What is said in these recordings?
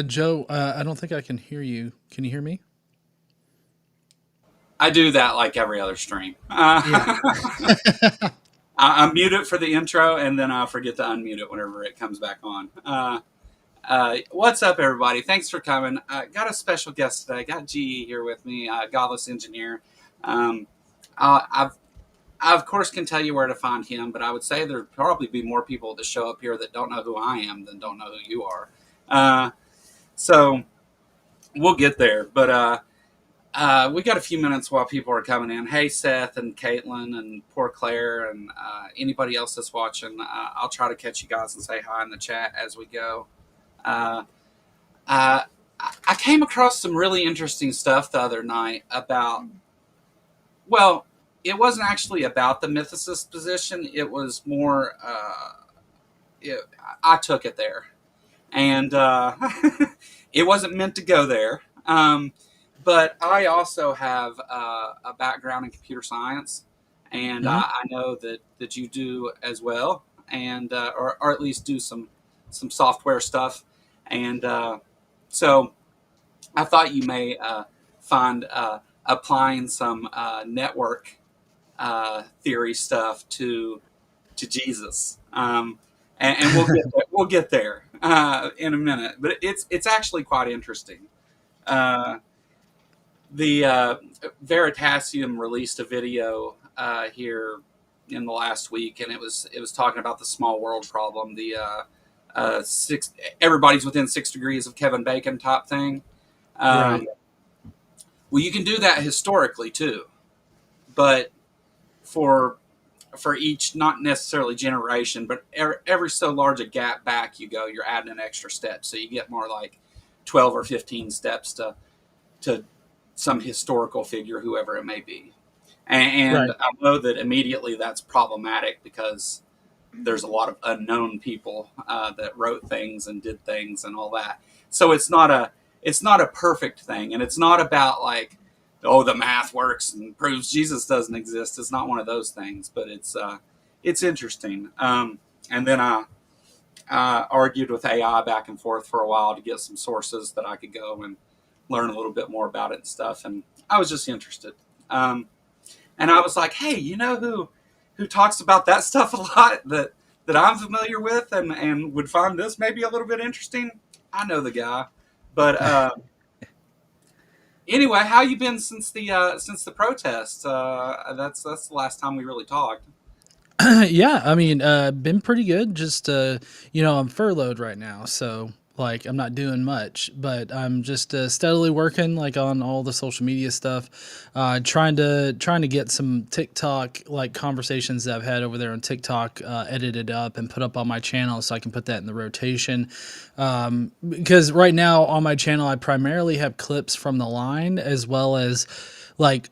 Joe, I don't think I can hear you. Can you hear me? I do that like every other stream. Yeah. I mute it for the intro, and then I forget to unmute it whenever it comes back on. What's up, everybody? Thanks for coming. Got a special guest today. Got GE here with me, Godless Engineer. Um, I've I of course can tell you where to find him, but I would say there'd probably be more people that show up here that don't know who I am than don't know who you are. Uh, so we'll get there. But we got a few minutes while people are coming in. Hey, Seth and Caitlin and poor Claire and anybody else that's watching. I'll try to catch you guys and say hi in the chat as we go. Uh, uh, I came across some really interesting stuff the other night about, well, it wasn't actually about the mythicist position. It was more, it, I took it there. And it wasn't meant to go there. But I also have a background in computer science, and Hmm. I know that you do as well, and or at least do some software stuff, and so I thought you may find applying some network theory stuff to Jesus. And we'll get there in a minute, but it's actually quite interesting. Uh, the Veritasium released a video here in the last week, and it was talking about the small world problem, the six everybody's within 6 degrees of Kevin Bacon top thing. Right. Um, well, you can do that historically too, but for each, not necessarily generation, but every so large a gap back you go, you're adding an extra step, so you get more like 12 or 15 steps to some historical figure, whoever it may be. And Right. I know that immediately that's problematic because there's a lot of unknown people that wrote things and did things and all that. So it's not a perfect thing, and it's not about like, oh, the math works and proves Jesus doesn't exist. It's not one of those things, but it's interesting. And then I argued with AI back and forth for a while to get some sources that I could go and learn a little bit more about it and stuff. And I was just interested. Um, and I was like, hey, you know who talks about that stuff a lot that I'm familiar with and would find this maybe a little bit interesting? I know the guy. But anyway, how you been since the protest? That's the last time we really talked. Yeah, I mean, been pretty good. Just I'm furloughed right now, so like I'm not doing much, but I'm just steadily working like on all the social media stuff, trying to get some TikTok like conversations that I've had over there on TikTok edited up and put up on my channel so I can put that in the rotation. Because right now on my channel I primarily have clips from the line as well as like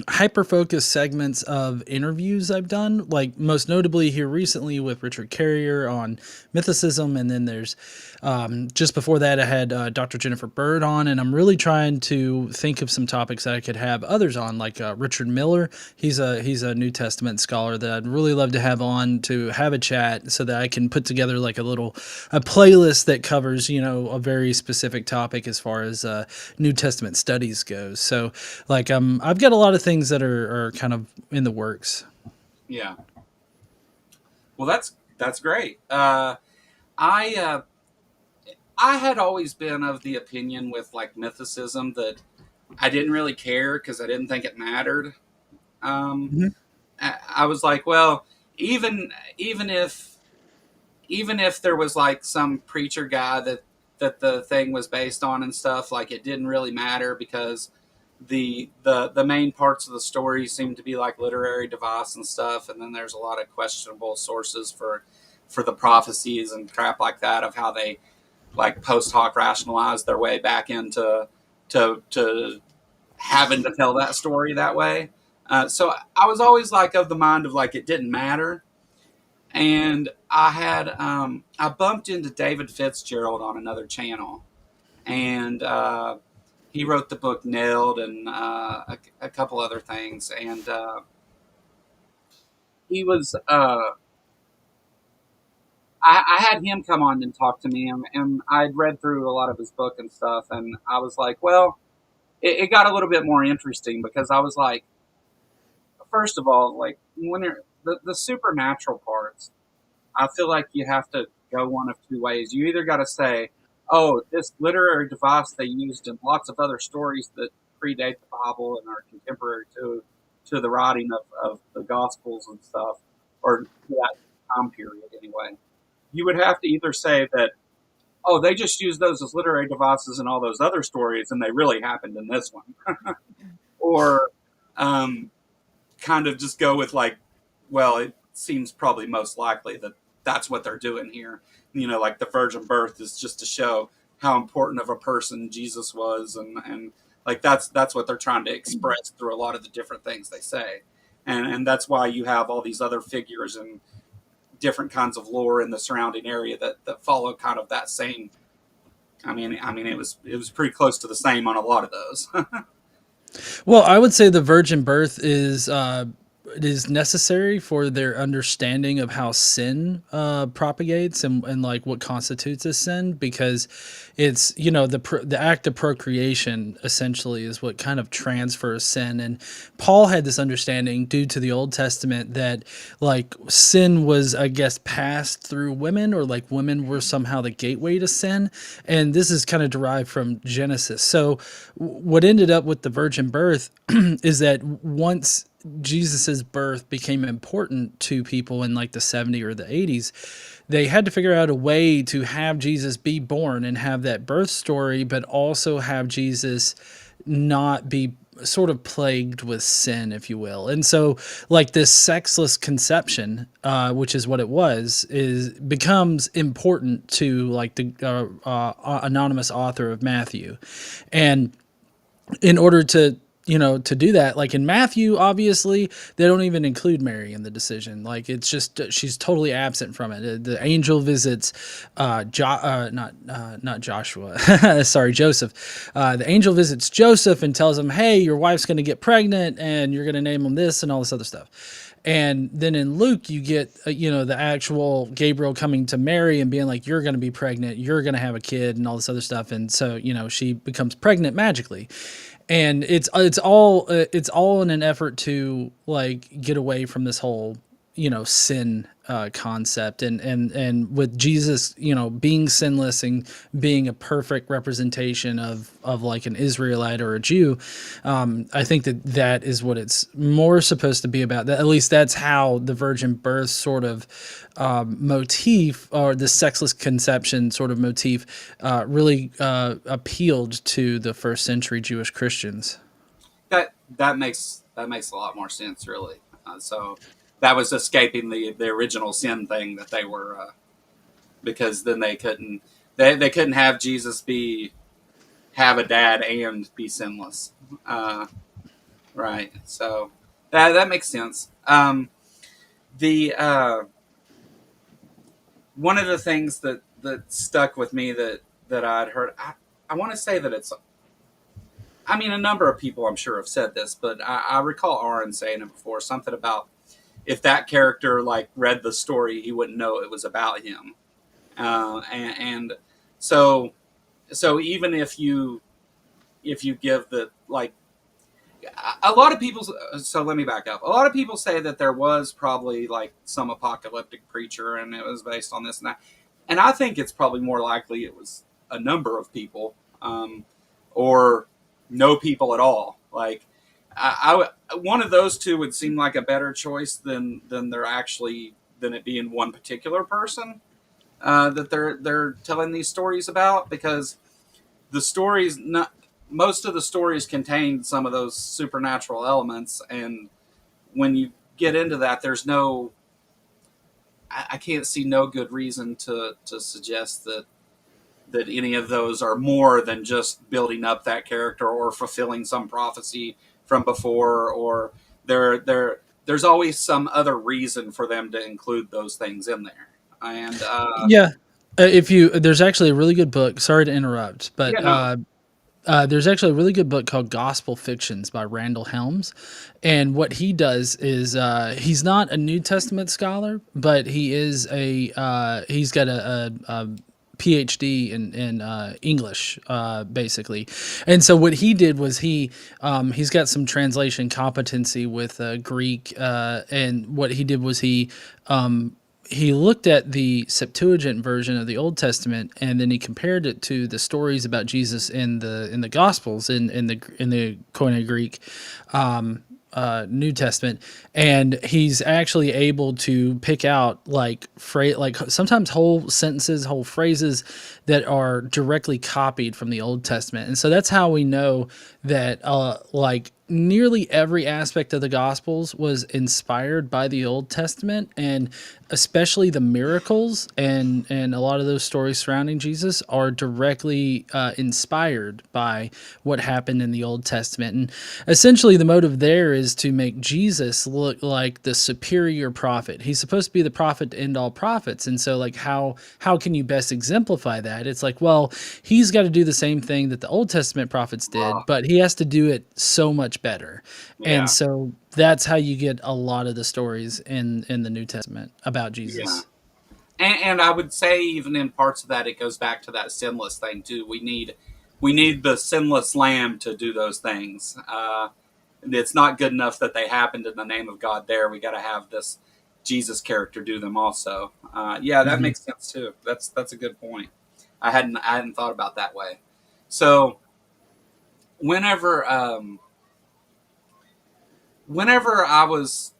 hyper focused segments of interviews I've done, like most notably here recently with Richard Carrier on mythicism. And then there's just before that, I had Dr. Jennifer Bird on, and I'm really trying to think of some topics that I could have others on, like Richard Miller. He's a New Testament scholar that I'd really love to have on to have a chat so that I can put together like a playlist that covers a very specific topic as far as New Testament studies goes. So like I've got a lot of things that are kind of in the works. Yeah. Well, that's great. I I had always been of the opinion with like mythicism that I didn't really care because I didn't think it mattered. Um, Mhm. I was like, well, even even if even if there was like some preacher guy that the thing was based on and stuff, like it didn't really matter because the main parts of the story seem to be like literary device and stuff, and then there's a lot of questionable sources for the prophecies and crap like that of how they like post hoc rationalize their way back into to having to tell that story that way. So I was always like of the mind of like it didn't matter, and I bumped into David Fitzgerald on another channel, and he wrote the book Nailed and a couple other things, and he was I had him come on and talk to me, and I'd read through a lot of his book and stuff, and I was like, well, it got a little bit more interesting because I was like, first of all, like when you're the supernatural parts, I feel like you have to go one of two ways. You either got to say, oh, this literary device they used in lots of other stories that predate the Bible and are contemporary to the writing of the Gospels and stuff, or to that time period anyway. You would have to either say that, oh, they just used those as literary devices in all those other stories, and they really happened in this one, or um, kind of just go with like, well, it seems probably most likely that that's what they're doing here. You know, like the virgin birth is just to show how important of a person Jesus was, and like that's what they're trying to express through a lot of the different things they say, and that's why you have all these other figures and different kinds of lore in the surrounding area that follow kind of that same. I mean, it was pretty close to the same on a lot of those. Well, I would say the virgin birth is it is necessary for their understanding of how sin propagates and like what constitutes a sin, because it's, you know, the act of procreation essentially is what kind of transfers sin. And Paul had this understanding due to the Old Testament that like sin was, I guess, passed through women, or like women were somehow the gateway to sin. And this is kind of derived from Genesis. So what ended up with the virgin birth is that once Jesus's birth became important to people in like the 70s or the 80s, they had to figure out a way to have Jesus be born and have that birth story, but also have Jesus not be sort of plagued with sin, if you will. And so, like this sexless conception, which is what it was, is becomes important to like the anonymous author of Matthew, and in order to, you know, to do that, like in Matthew, obviously they don't even include Mary in the decision. Like it's just she's totally absent from it. The angel visits not Joshua, sorry, Joseph. The angel visits Joseph and tells him, hey, your wife's going to get pregnant and you're going to name him this and all this other stuff. And then in Luke, you get, you know, the actual Gabriel coming to Mary and being like, you're going to be pregnant, you're going to have a kid and all this other stuff. And so, you know, she becomes pregnant magically. And it's all in an effort to like get away from this whole, you know, sin concept, and with Jesus, you know, being sinless and being a perfect representation of like an Israelite or a Jew. I think that is what it's more supposed to be about. That, at least that's how the virgin birth sort of motif, or the sexless conception sort of motif, really appealed to the first century Jewish Christians. That makes a lot more sense, really. So that was escaping the original sin thing that they were, because then they couldn't have Jesus be have a dad and be sinless, right? So that makes sense. The One of the things that stuck with me that I'd heard, I want to say that it's, I mean, a number of people I'm sure have said this, but I recall Aaron saying it before, something about if that character like read the story, he wouldn't know it was about him. And so even if you give the like a lot of people, so let me back up. A lot of people say that there was probably like some apocalyptic preacher and it was based on this and that. And I think it's probably more likely it was a number of people, or no people at all. Like one of those two would seem like a better choice than they're actually than it being one particular person that they're telling these stories about, because the stories not most of the stories contain some of those supernatural elements, and when you get into that, there's no I can't see no good reason to suggest that any of those are more than just building up that character or fulfilling some prophecy from before, or there's always some other reason for them to include those things in there. And Yeah. If you, there's actually a really good book. Sorry to interrupt, but yeah, no, There's actually a really good book called Gospel Fictions by Randall Helms. And what he does is he's not a New Testament scholar, but he's got a PhD in English, basically. And so what he did was he's got some translation competency with Greek, and what he did was he looked at the Septuagint version of the Old Testament, and then he compared it to the stories about Jesus in the Gospels in the Koine Greek New Testament, and he's actually able to pick out like sometimes whole sentences, whole phrases that are directly copied from the Old Testament, and so that's how we know that like nearly every aspect of the Gospels was inspired by the Old Testament, and especially the miracles and a lot of those stories surrounding Jesus are directly inspired by what happened in the Old Testament. And essentially, the motive there is to make Jesus look like the superior prophet. He's supposed to be the prophet to end all prophets, and so like how can you best exemplify that? It's like, well, he's got to do the same thing that the Old Testament prophets did, but he has to do it so much better. And Yeah, so that's how you get a lot of the stories in the New Testament about yeah. Jesus. And I would say even in parts of that, it goes back to that sinless thing too. We need the sinless lamb to do those things. It's not good enough that they happened in the name of God there. We got to have this Jesus character do them also. Yeah, that Hmm. makes sense too. That's a good point. I hadn't thought about that way. So whenever whenever I was,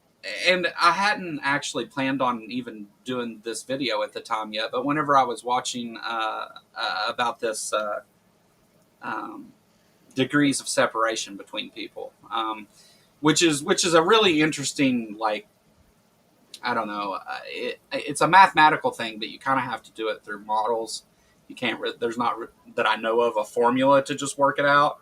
and I hadn't actually planned on even doing this video at the time yet, but whenever I was watching about this um, degrees of separation between people, which is a really interesting, like, I don't know, it's a mathematical thing, but you kind of have to do it through models. You can't. There's not that I know of a formula to just work it out.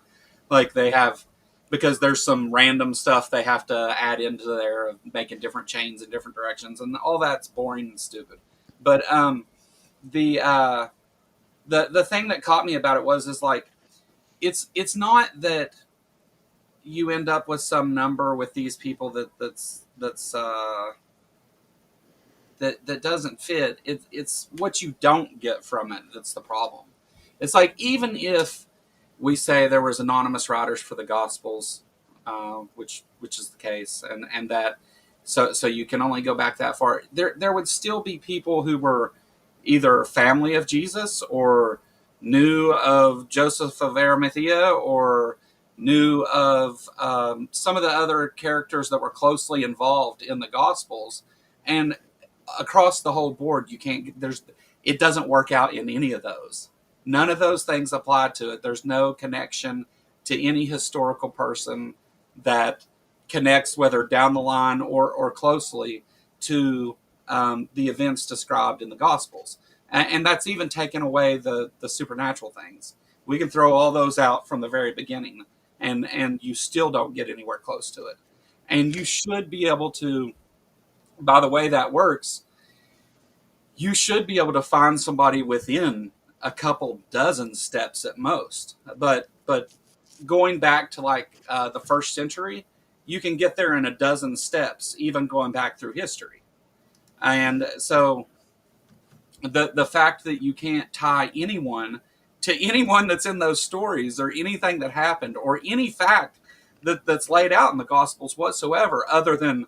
Like they have, because there's some random stuff they have to add into there of making different chains in different directions, and all that's boring and stupid. But the uh, the thing that caught me about it was is like it's not that you end up with some number with these people that doesn't fit. It's what you don't get from it that's the problem. It's like even if we say there was anonymous writers for the Gospels, which is the case, and that so you can only go back that far. There would still be people who were either family of Jesus or knew of Joseph of Arimathea or knew of some of the other characters that were closely involved in the Gospels, and across the whole board, you can't. It doesn't work out in any of those. None of those things apply to it. There's no connection to any historical person that connects, whether down the line or closely, to the events described in the Gospels. And that's even taken away the supernatural things. We can throw all those out from the very beginning, and you still don't get anywhere close to it. And you should be able to, by the way that works, you should be able to find somebody within a couple dozen steps at most. But going back to like the first century, you can get there in a dozen steps, even going back through history. And so the fact that you can't tie anyone to anyone that's in those stories or anything that happened or any fact that's laid out in the Gospels whatsoever, other than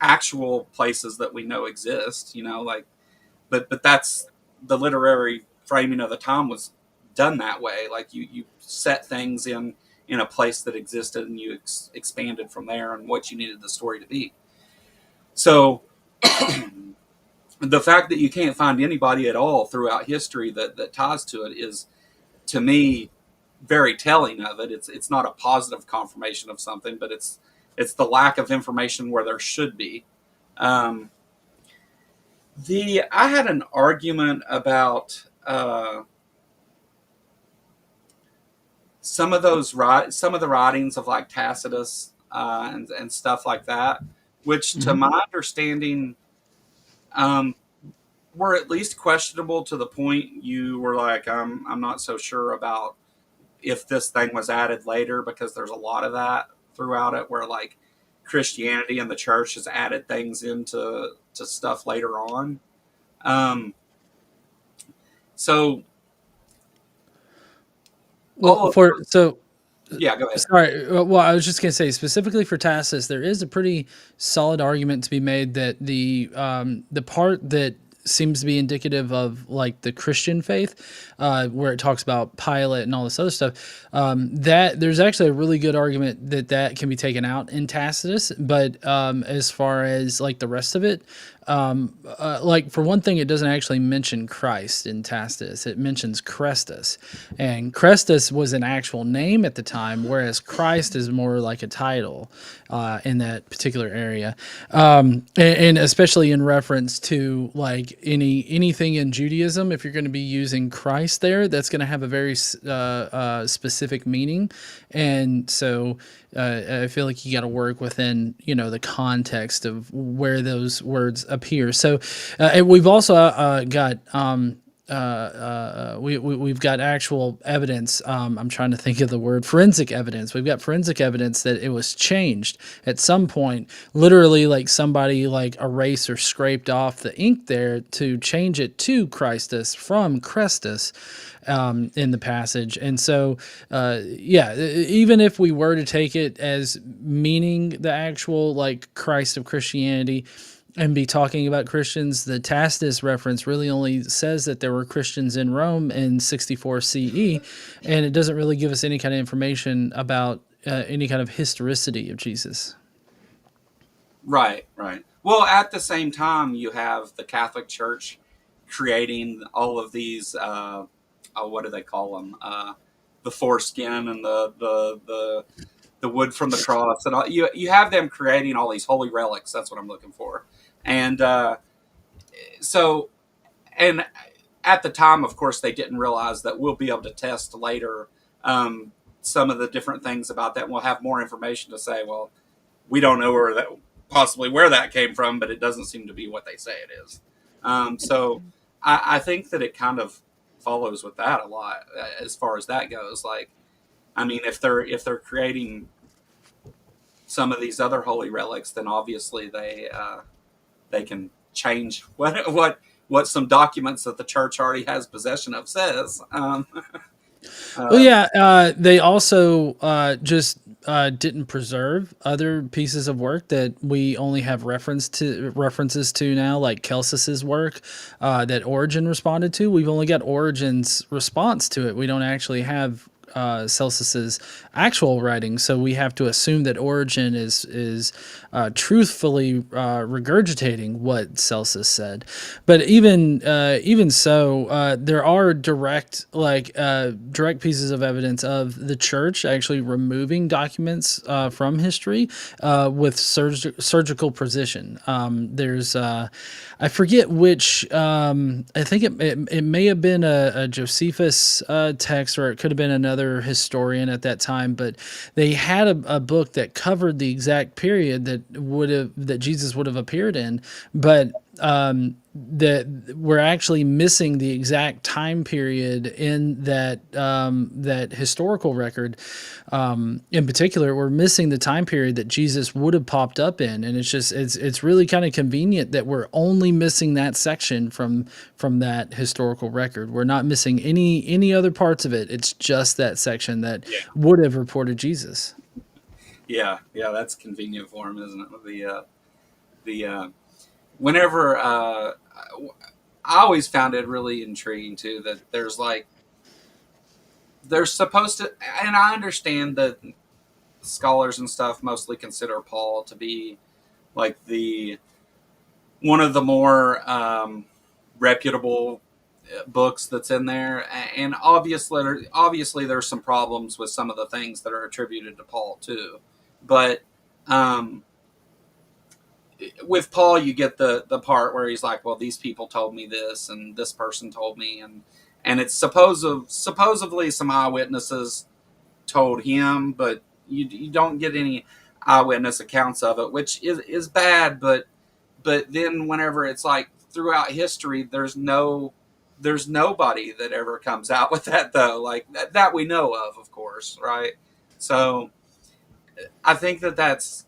actual places that we know exist, like, but that's the literary framing of the time was done that way. Like you set things in a place that existed, and you expanded from there on what you needed the story to be. So the fact that you can't find anybody at all throughout history that ties to it is, to me, very telling of it. It's not a positive confirmation of something, but it's the lack of information where there should be. Um, the I had an argument about some of the writings of like Tacitus and stuff like that, which to Hmm. my understanding um, were at least questionable to the point you were like, I'm not so sure about if this thing was added later, because there's a lot of that throughout it, where like Christianity and the church has added things into stuff later on. Um, so all Well, of for so yeah, go ahead. sorry. Well, I was just gonna say specifically for Tacitus, there is a pretty solid argument to be made that the part that seems to be indicative of like the Christian faith, where it talks about Pilate and all this other stuff, that there's actually a really good argument that that can be taken out in Tacitus. But as far as like the rest of it, like for one thing, it doesn't actually mention Christ in Tacitus. It mentions Chrestus, and Chrestus was an actual name at the time, whereas Christ is more like a title in that particular area, and especially in reference to like anything in Judaism. If you're going to be using Christ there, that's going to have a very specific meaning, and so I feel like you got to work within the context of where those words appear. So and we've also got we've got actual evidence. I'm trying to think of the word forensic evidence. We've got forensic evidence that it was changed at some point. Literally, like somebody like erased or scraped off the ink there to change it to Christus from Crestus in the passage. And so, yeah, even if we were to take it as meaning the actual like Christ of Christianity and be talking about Christians, the Tacitus reference really only says that there were Christians in Rome in 64 CE, and it doesn't really give us any kind of information about any kind of historicity of Jesus. Right, right. Well, at the same time, you have the Catholic Church creating all of these. What do they call them? The foreskin and the wood from the cross, and all, you have them creating all these holy relics. That's what I'm looking for, and so and at the time, of course, they didn't realize that we'll be able to test later some of the different things about that. And we'll have more information to say. Well, we don't know where that possibly where that came from, but it doesn't seem to be what they say it is. So I think that it kind of follows with that a lot as far as that goes. Like, I mean, if they're creating some of these other holy relics, then obviously they can change what some documents that the church already has possession of says. Well, yeah, they also just didn't preserve other pieces of work that we only have references to now, like Celsus's work that Origen responded to. We've only got Origen's response to it. We don't actually have Celsus's actual writing, so we have to assume that Origen is truthfully regurgitating what Celsus said. But even so, there are direct pieces of evidence of the church actually removing documents from history with surgical precision. There's I forget which. I think it may have been a Josephus text, or it could have been another historian at that time. But they had a book that covered the exact period that Jesus would have appeared in, but that we're actually missing the exact time period in that historical record. In particular, we're missing the time period that Jesus would have popped up in, and it's really kind of convenient that we're only missing that section from that historical record. We're not missing any other parts of it. It's just that section that would have reported Jesus. Yeah, yeah, that's convenient for him, isn't it? The whenever I always found it really intriguing too that there's supposed to, and I understand that scholars and stuff mostly consider Paul to be like the one of the more reputable books that's in there, and obviously there's some problems with some of the things that are attributed to Paul too, but with Paul, you get the part where he's like, well, these people told me this, and this person told me, and it's supposedly some eyewitnesses told him, but you don't get any eyewitness accounts of it, which is bad. But then whenever it's like throughout history, there's no there's nobody that ever comes out with that though, like that we know of course, right? So I think that that's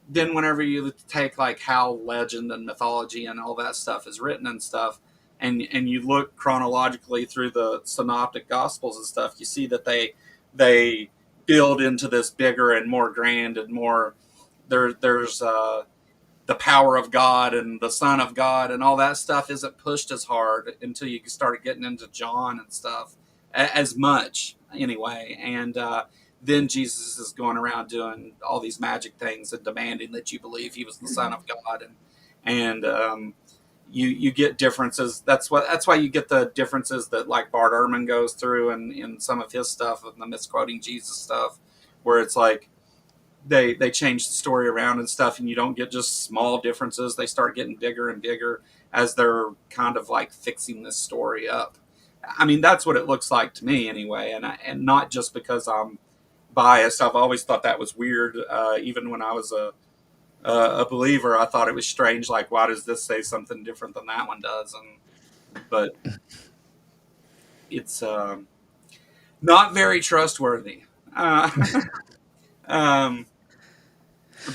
then whenever you take like how legend and mythology and all that stuff is written and stuff, and you look chronologically through the synoptic gospels and stuff, you see that they build into this bigger and more grand and more there's the power of God and the Son of God and all that stuff isn't pushed as hard until you start getting into John and stuff as much anyway. And then Jesus is going around doing all these magic things and demanding that you believe he was the Son of God, and you get differences. That's why you get the differences that like Bart Ehrman goes through in some of his stuff of the misquoting Jesus stuff, where it's like they change the story around and stuff, and you don't get just small differences. They start getting bigger and bigger as they're kind of like fixing this story up. I mean, that's what it looks like to me anyway, and not just because I'm biased. I've always thought that was weird. Even when I was a believer, I thought it was strange. Like, why does this say something different than that one does? But it's not very trustworthy. Um,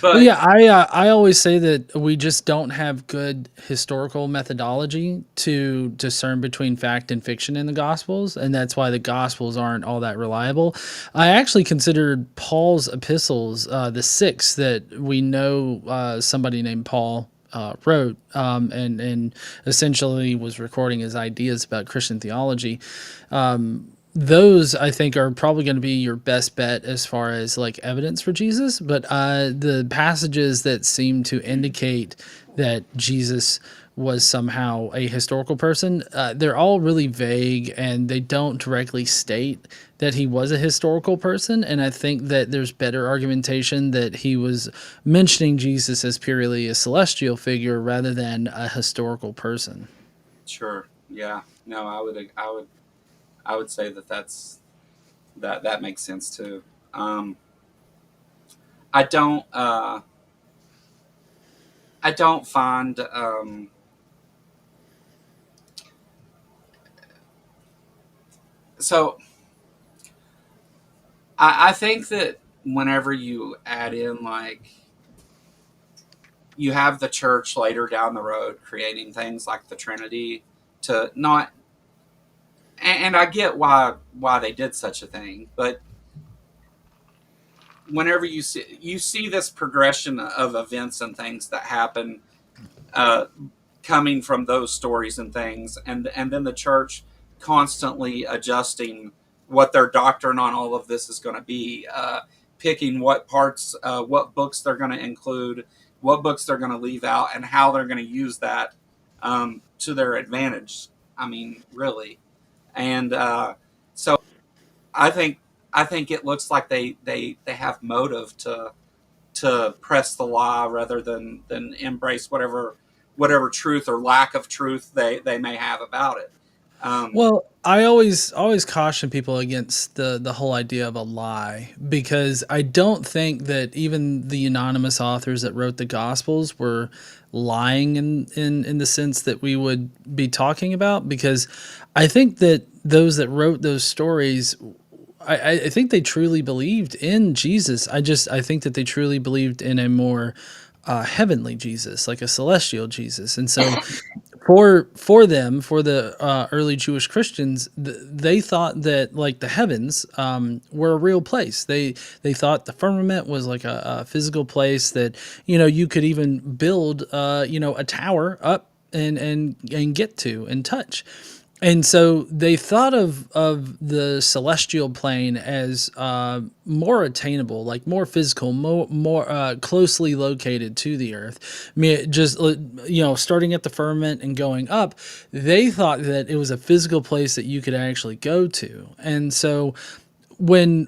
Well, but yeah, I always say that we just don't have good historical methodology to discern between fact and fiction in the Gospels, and that's why the Gospels aren't all that reliable. I actually considered Paul's epistles, the six that we know somebody named Paul wrote, and essentially was recording his ideas about Christian theology. Those I think are probably going to be your best bet as far as like evidence for Jesus. But the passages that seem to indicate that Jesus was somehow a historical person, they're all really vague and they don't directly state that he was a historical person. And I think that there's better argumentation that he was mentioning Jesus as purely a celestial figure rather than a historical person. sure, yeah, no, I would say that makes sense too. Um, I don't I don't find so I think that whenever you add in like you have the church later down the road creating things like the Trinity to not, and I get why they did such a thing, but whenever you see this progression of events and things that happen uh, coming from those stories and things, and then the church constantly adjusting what their doctrine on all of this is going to be, picking what parts, what books they're going to include, what books they're going to leave out, and how they're going to use that to their advantage. I mean, really, and so I think I think it looks like they have motive to press the lie rather than embrace whatever truth or lack of truth they may have about it. Um, Well, I always caution people against the whole idea of a lie because I don't think that even the anonymous authors that wrote the gospels were lying in the sense that we would be talking about, because I think that those that wrote those stories, I think they truly believed in Jesus. I think that they truly believed in a more heavenly Jesus, like a celestial Jesus. And so for them, for the early Jewish Christians, they thought that like the heavens were a real place. They thought the firmament was like a physical place that you could even build a tower up and get to and touch. And so they thought of the celestial plane as more attainable, like more physical, more closely located to the earth. I mean, just starting at the firmament and going up, they thought that it was a physical place that you could actually go to. And so when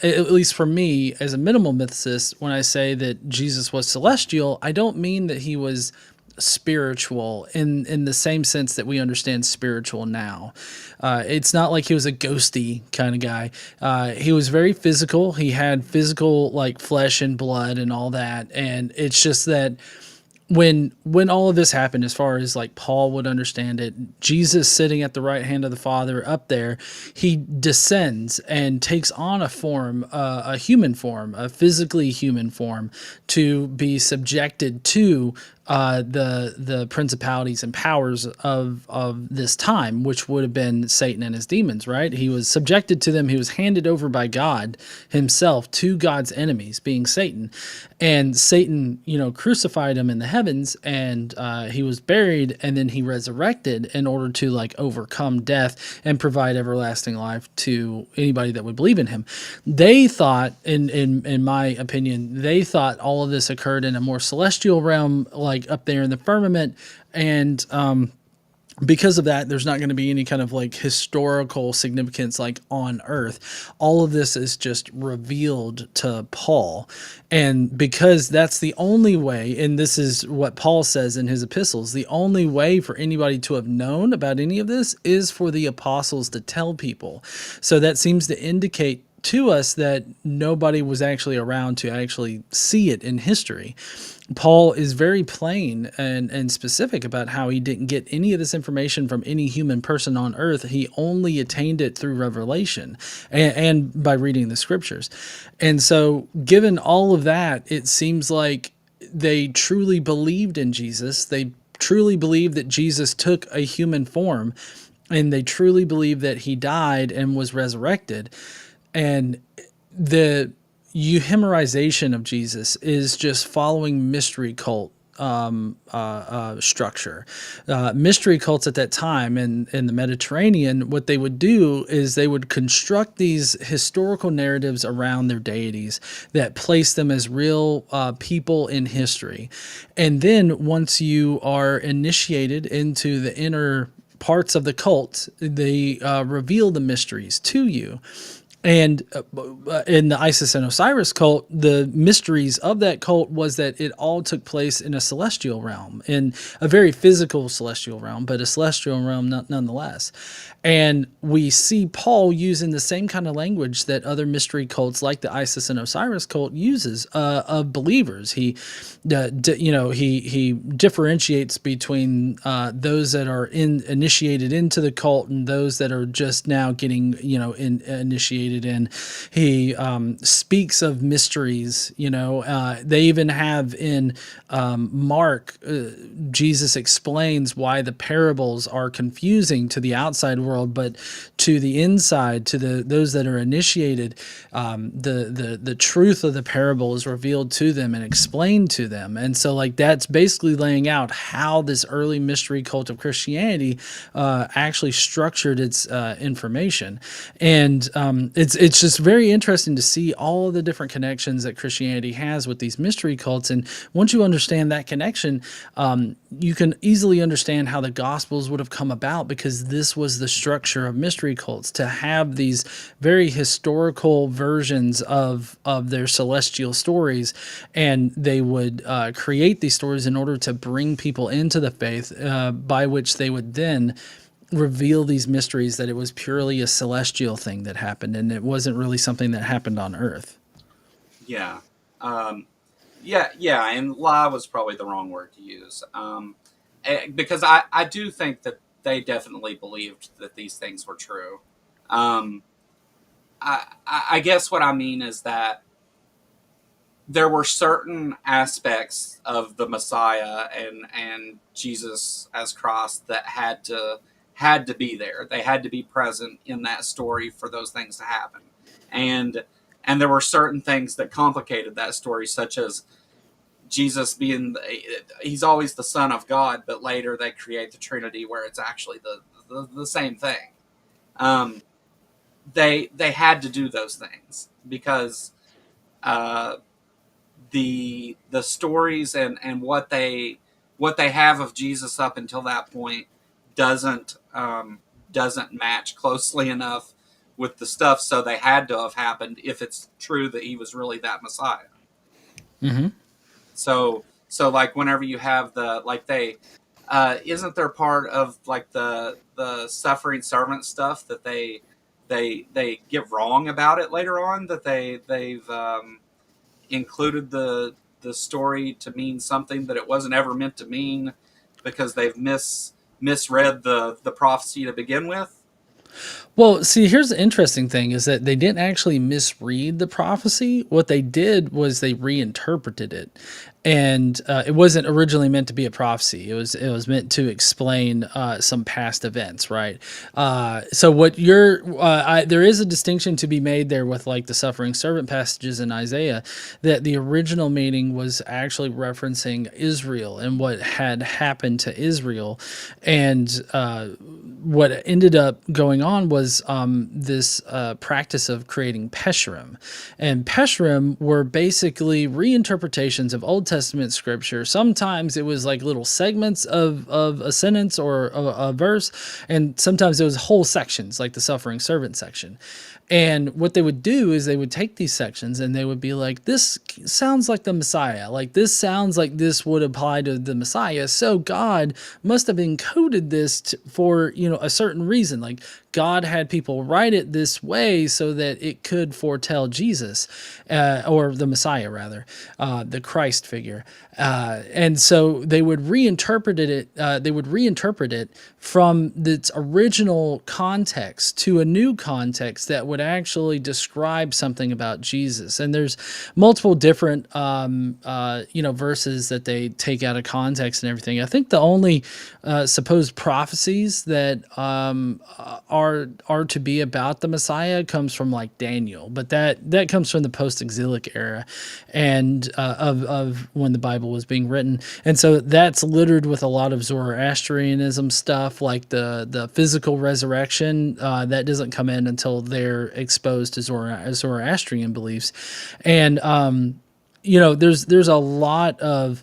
at least for me as a minimal mythicist, when I say that Jesus was celestial, I don't mean that he was spiritual in the same sense that we understand spiritual now. It's not like he was a ghosty kind of guy. He was very physical. He had physical like flesh and blood and all that. And it's just that when all of this happened, as far as like Paul would understand it, Jesus sitting at the right hand of the Father up there, he descends and takes on a form, a human form, a physically human form, to be subjected to the principalities and powers of this time, which would have been Satan and his demons. Right? He was subjected to them. He was handed over by God Himself to God's enemies, being Satan, and Satan, crucified him in the heavens, and he was buried, and then he resurrected in order to like overcome death and provide everlasting life to anybody that would believe in him. They thought, in my opinion, they thought all of this occurred in a more celestial realm, like up there in the firmament, and because of that, there's not going to be any kind of like historical significance like on earth. All of this is just revealed to Paul. And because that's the only way, and this is what Paul says in his epistles, the only way for anybody to have known about any of this is for the apostles to tell people. So that seems to indicate to us that nobody was actually around to actually see it in history. Paul is very plain and specific about how he didn't get any of this information from any human person on earth. He only attained it through revelation and by reading the scriptures. And so, given all of that, it seems like they truly believed in Jesus. They truly believed that Jesus took a human form, and they truly believed that he died and was resurrected. And the euhemerization of Jesus is just following mystery cult structure. Mystery cults at that time in the Mediterranean, what they would do is they would construct these historical narratives around their deities that place them as real people in history. And then once you are initiated into the inner parts of the cult, they reveal the mysteries to you. And in the Isis and Osiris cult, the mysteries of that cult was that it all took place in a celestial realm, in a very physical celestial realm, but a celestial realm nonetheless. And we see Paul using the same kind of language that other mystery cults like the Isis and Osiris cult uses of believers. He differentiates between those that are initiated into the cult and those that are just now getting initiated in. He speaks of mysteries. They even have in Mark, Jesus explains why the parables are confusing to the outside world, but to the inside, to those that are initiated, the truth of the parable is revealed to them and explained to them. And so, like, that's basically laying out how this early mystery cult of Christianity actually structured its information. And it's just very interesting to see all of the different connections that Christianity has with these mystery cults. And once you understand that connection, you can easily understand how the Gospels would have come about, because this was the structure of mystery cults, to have these very historical versions of their celestial stories, and they would create these stories in order to bring people into the faith, by which they would then reveal these mysteries, that it was purely a celestial thing that happened and it wasn't really something that happened on earth. Yeah. Yeah, and lie was probably the wrong word to use. Because I do think that they definitely believed that these things were true. Um, I guess what I mean is that there were certain aspects of the Messiah and Jesus as Christ that had to be there. They had to be present in that story for those things to happen. And and there were certain things that complicated that story, such as Jesus being he's always the Son of God, but later they create the Trinity where it's actually the same thing. Um, they had to do those things because uh, the stories and what they have of Jesus up until that point doesn't doesn't match closely enough with the stuff, so they had to have happened if it's true that he was really that Messiah. Mm-hmm. So like whenever you have the like they isn't there part of like the suffering servant stuff that they get wrong about it later on, that they've included the story to mean something that it wasn't ever meant to mean because they've misread the prophecy to begin with. Well, see, here's the interesting thing is that they didn't actually misread the prophecy. What they did was they reinterpreted it. And it wasn't originally meant to be a prophecy. It was meant to explain some past events, right? So what there is a distinction to be made there with like the suffering servant passages in Isaiah, that the original meaning was actually referencing Israel and what had happened to Israel, and what ended up going on was this practice of creating pesherim, and pesherim were basically reinterpretations of Old Testament scripture. Sometimes it was like little segments of a sentence or a verse, and sometimes it was whole sections, like the suffering servant section. And what they would do is they would take these sections and they would be like, this sounds like the Messiah. Like, this sounds like this would apply to the Messiah. So God must have encoded this for, a certain reason. Like, God had people write it this way so that it could foretell Jesus, or the Messiah, rather, the Christ figure. And so they would reinterpret it. They would reinterpret it from its original context to a new context that would actually describe something about Jesus. And there's multiple different, verses that they take out of context and everything. I think the only supposed prophecies that are to be about the Messiah comes from like Daniel, but that comes from the post-exilic era, and of when the Bible was being written, and so that's littered with a lot of Zoroastrianism stuff, like the physical resurrection that doesn't come in until they're exposed to Zoroastrian beliefs, and there's a lot of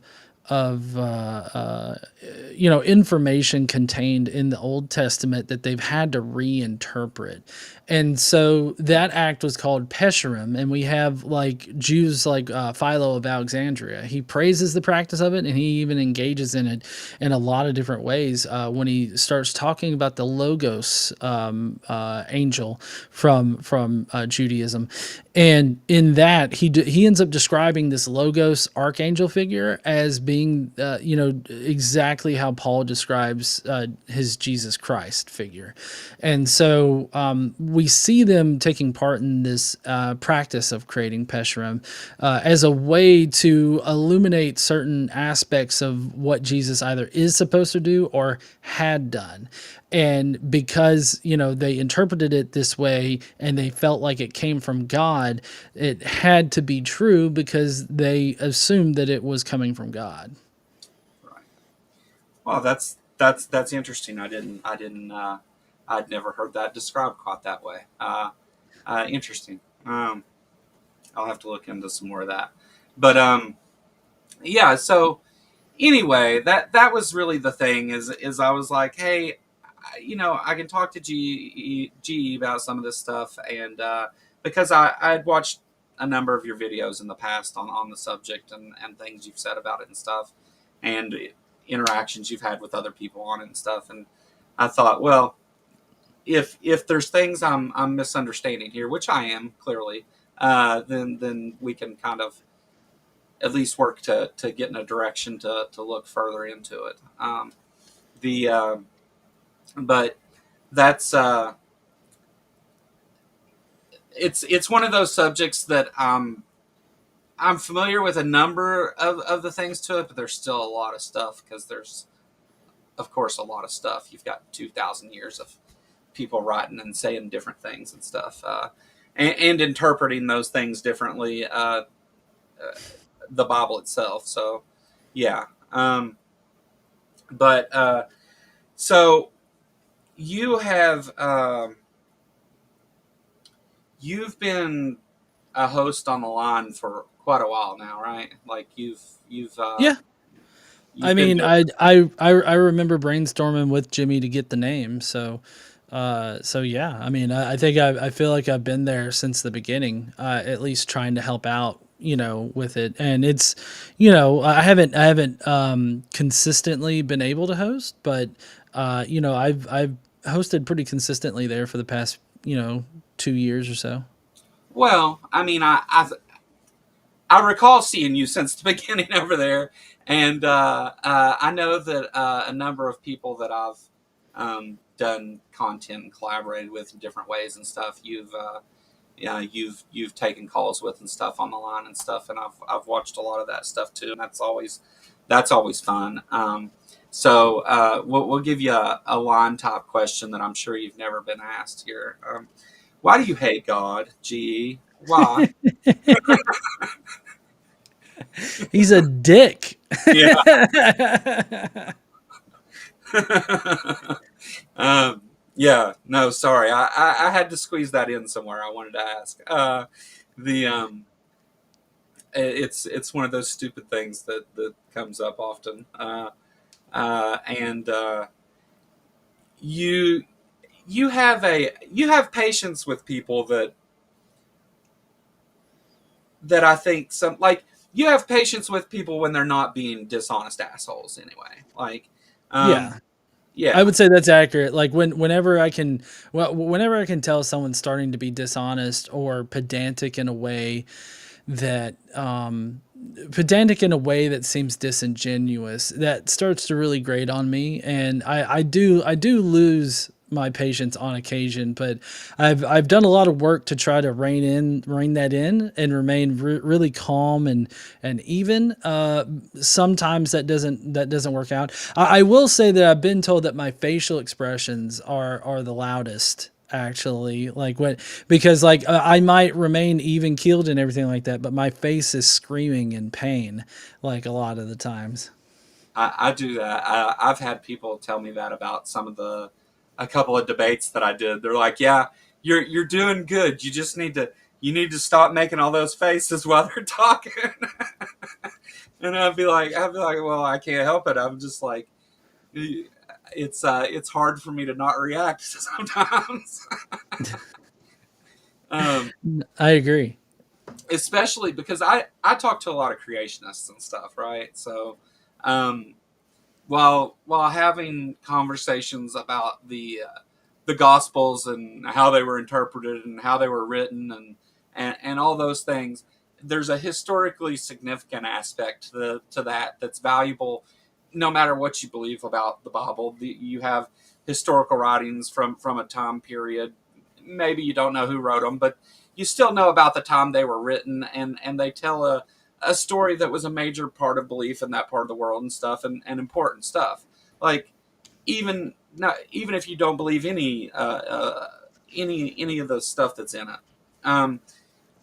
information contained in the Old Testament that they've had to reinterpret. And so that act was called Pesherim, and we have like Jews like Philo of Alexandria. He praises the practice of it, and he even engages in it in a lot of different ways when he starts talking about the Logos angel from Judaism. And in that, he ends up describing this Logos archangel figure as being, exactly how Paul describes his Jesus Christ figure. And so we see them taking part in this practice of creating Pesherim as a way to illuminate certain aspects of what Jesus either is supposed to do or had done. And because, they interpreted it this way and they felt like it came from God, it had to be true because they assumed that it was coming from God. Right. Well, that's interesting. I'd never heard that described quite that way. Interesting. I'll have to look into some more of that. But yeah. So anyway, that was really the thing. Is I was like, hey, I can talk to GE about some of this stuff, and because I had watched a number of your videos in the past on the subject, and things you've said about it and stuff, and interactions you've had with other people on it and stuff, and I thought, well, if there's things I'm misunderstanding here, which I am clearly, then we can kind of at least work to get in a direction to look further into it. The But that's it's one of those subjects that I'm familiar with a number of the things to it, but there's still a lot of stuff because there's, of course, a lot of stuff. You've got 2,000 years of people writing and saying different things and stuff, and interpreting those things differently. The Bible itself. So, yeah. But so you have you've been a host on the line for quite a while now, right? Like Yeah. I you've been mean, doing. I remember brainstorming with Jimmy to get the name. So yeah. I mean, I think I feel like I've been there since the beginning, at least trying to help out, with it. And it's, I haven't consistently been able to host, but I've hosted pretty consistently there for the past, 2 years or so. Well, I mean, I recall seeing you since the beginning over there, and I know that a number of people that I've done content and collaborated with in different ways and stuff. Yeah, you've taken calls with and stuff on the line and stuff, and I've watched a lot of that stuff too, and that's always fun. So we'll give you a line top question that I'm sure you've never been asked here. Why do you hate God, GE? Why? He's a dick. Yeah. um, yeah. No, sorry. I had to squeeze that in somewhere. I wanted to ask. The it's one of those stupid things that comes up often. And you you have patience with people that I think some like you have patience with people when they're not being dishonest assholes anyway. Like, um, Yeah. I yeah, would say that's accurate. Like whenever I can, well, whenever I can tell someone's starting to be dishonest or that pedantic in a way that seems disingenuous, that starts to really grate on me, and I do lose my patience on occasion, but I've done a lot of work to try to rein that in and remain really calm and even. Sometimes that doesn't work out. I will say that I've been told that my facial expressions are the loudest, actually, like what, because like I might remain even keeled and everything like that, but my face is screaming in pain like a lot of the times. I do that. I've had people tell me that about a couple of debates that I did. They're like, "Yeah, you're doing good. You need to stop making all those faces while they're talking." And I'd be like, "Well, I can't help it. I'm just like, it's hard for me to not react sometimes." um, I agree. Especially because I talk to a lot of creationists and stuff, right? So, um, while having conversations about the Gospels and how they were interpreted and how they were written and all those things, there's a historically significant aspect to that that's valuable, no matter what you believe about the Bible. You have historical writings from a time period. Maybe you don't know who wrote them, but you still know about the time they were written, and they tell a story that was a major part of belief in that part of the world and stuff, and important stuff. Like, even not even if you don't believe any of the stuff that's in it. Um,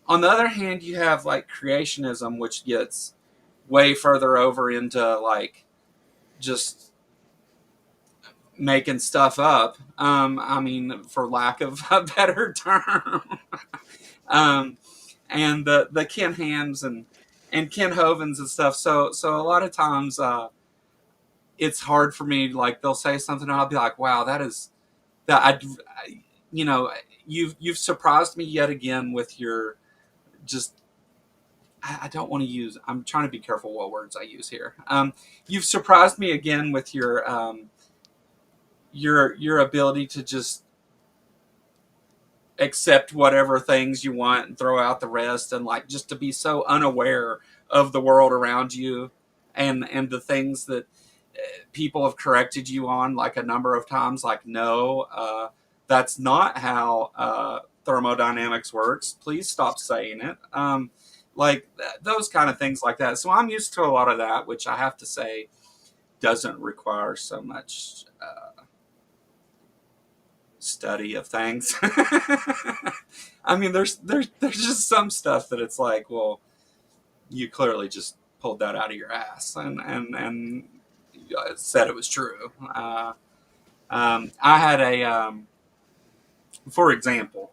on the other hand, you have like creationism, which gets way further over into like just making stuff up. I mean, for lack of a better term. um, and the Ken Hams and Ken Hovens and stuff. So a lot of times it's hard for me. Like, they'll say something, and I'll be like, "Wow, that is that I you know you've surprised me yet again with your just." I don't want to use. I'm trying to be careful what words I use here. You've surprised me again with your ability to just accept whatever things you want and throw out the rest, and like just to be so unaware of the world around you and the things that people have corrected you on like a number of times, like, no, that's not how thermodynamics works, please stop saying it. Like those kind of things like that. So I'm used to a lot of that, which I have to say doesn't require so much study of things. I mean, there's just some stuff that it's like, well, you clearly just pulled that out of your ass and said it was true. I had for example,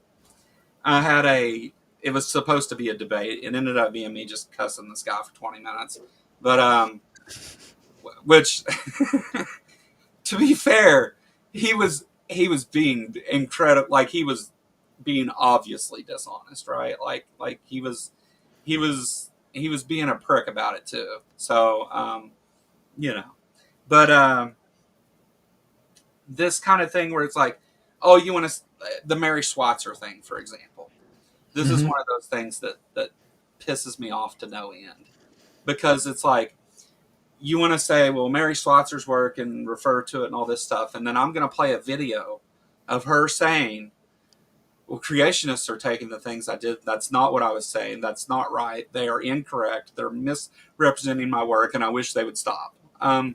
I had a. It was supposed to be a debate. It ended up being me just cussing this guy for 20 minutes. But which, to be fair, he was being incredible. Like, he was being obviously dishonest, right? Like he was being a prick about it too. So you know, but this kind of thing where it's like, oh, the Mary Schweitzer thing, for example. This is Hmm. one of those things that pisses me off to no end, because it's like, you want to say, well, Mary Schlotzer's work and refer to it and all this stuff, and then I'm going to play a video of her saying, well, creationists are taking the things I did. That's not what I was saying. That's not right. They are incorrect. They're misrepresenting my work, and I wish they would stop. We're